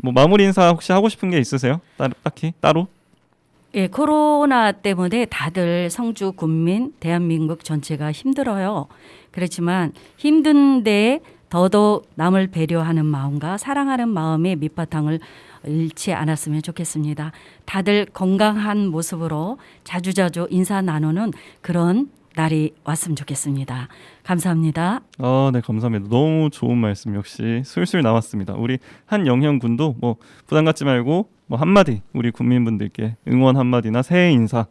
뭐 마무리 인사 혹시 하고 싶은 게 있으세요? 딱히 따로? 예, 코로나 때문에 다들 성주 군민 대한민국 전체가 힘들어요. 그렇지만 힘든데 더더욱 남을 배려하는 마음과 사랑하는 마음의 밑바탕을 잃지 않았으면 좋겠습니다. 다들 건강한 모습으로 자주자주 인사 나누는 그런 날이 왔으면 좋겠습니다. 감사합니다. 네, 감사합니다. 너무 좋은 말씀 역시 술술 나왔습니다. 우리 한영현 군도 뭐 부담 갖지 말고 뭐 한마디 우리 국민분들께 응원 한마디나 새해 인사.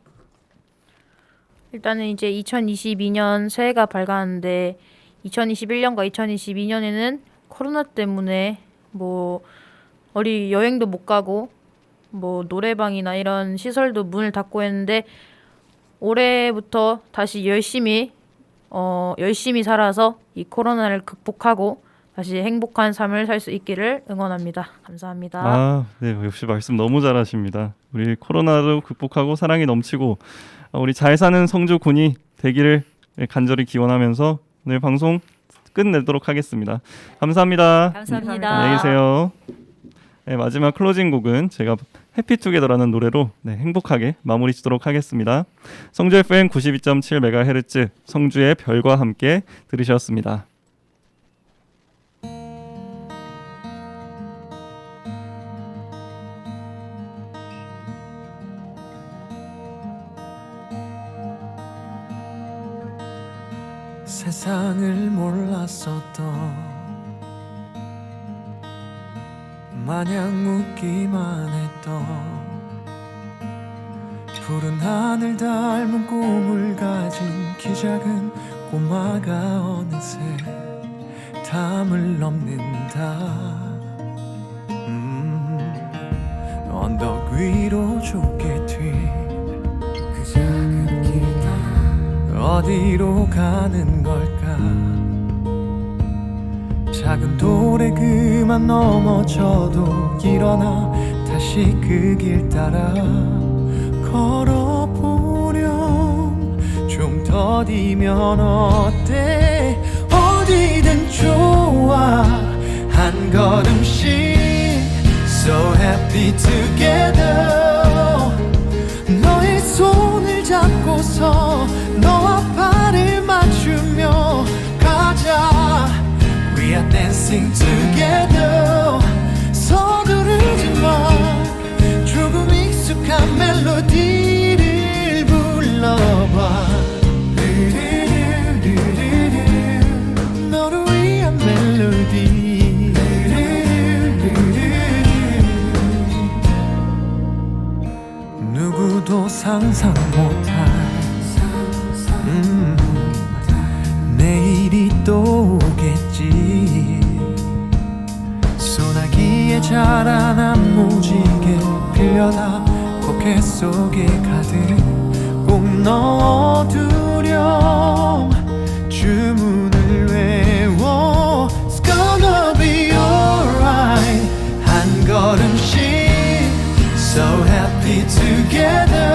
일단은 이제 2022년 새해가 밝았는데 2021년과 2022년에는 코로나 때문에 뭐 어디 여행도 못 가고 뭐 노래방이나 이런 시설도 문을 닫고 했는데 올해부터 다시 열심히 살아서 이 코로나를 극복하고 다시 행복한 삶을 살 수 있기를 응원합니다. 감사합니다. 네, 역시 말씀 너무 잘하십니다. 우리 코로나도 극복하고 사랑이 넘치고 우리 잘 사는 성주 군이 되기를 간절히 기원하면서 오늘 방송 끝내도록 하겠습니다. 감사합니다. 감사합니다. 안녕히 계세요. 네, 마지막 클로징 곡은 제가 해피투게더라는 노래로 행복하게 마무리 짓도록 하겠습니다. 성주 FM 92.7MHz 성주의 별과 함께 들으셨습니다. 세상을 몰랐었던 마냥 웃기만 했던 푸른 하늘 닮은 꿈을 가진 키 작은 꼬마가 어느새 담을 넘는다. 언덕 위로 좁게 튄그 작은 길 어디로 가는 걸까. 작은 돌에 그만 넘어져도 일어나 다시 그 길 따라 걸어보렴. 좀 더디면 어때. 어디든 좋아 한 걸음씩 So happy together. 너의 손을 잡고서 너와 발을 맞추며 가자. We are dancing together. 서두르지 마. 조금 익숙한 멜로디를 불러봐. 너를 위한 멜로디. 누구도 상상 못할 내일이 또 오겠지. 소나기에 자라난 무지개 빌려다 포켓 속에 가득 꼭 넣어두렴. 주문을 외워 It's gonna be alright. 한 걸음씩 So happy together.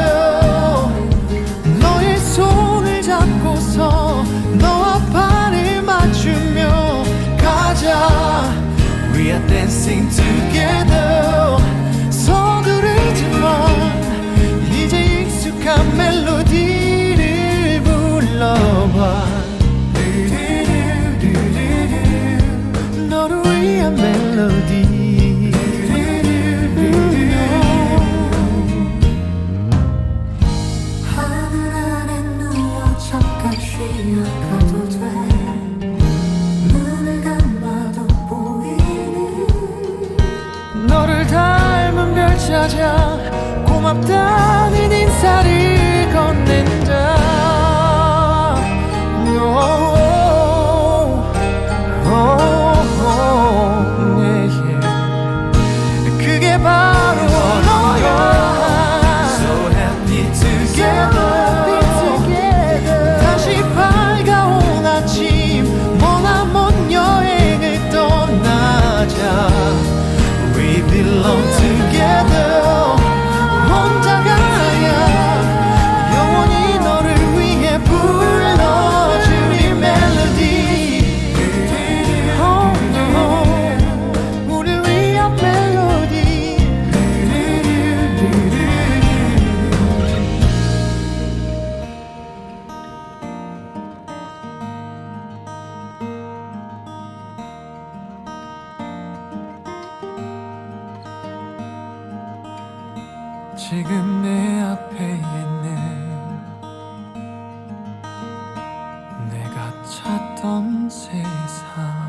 너의 손을 잡고서 너와 발을 맞추며 가자. We are dancing together. 서두르지만 이제 익숙한 멜로디를 불러봐. 너를 위한 멜로디. 하늘 아래 누워 잠깐 쉬어가도 돼. 눈을 감아도 보이는 너를 닮은 별 찾아 고맙다는 인사를 건넨다. 그게 바로 너야. So happy together. 다시 밝아온 아침 머나먼 여행을 떠나자. We belong together. 혼자가 아니야. 영원히 너를 위해 불러줄 이 멜로디. Oh no. 우릴 위한 멜로디. 지금 내 앞에 있는 내가 찾던 세상.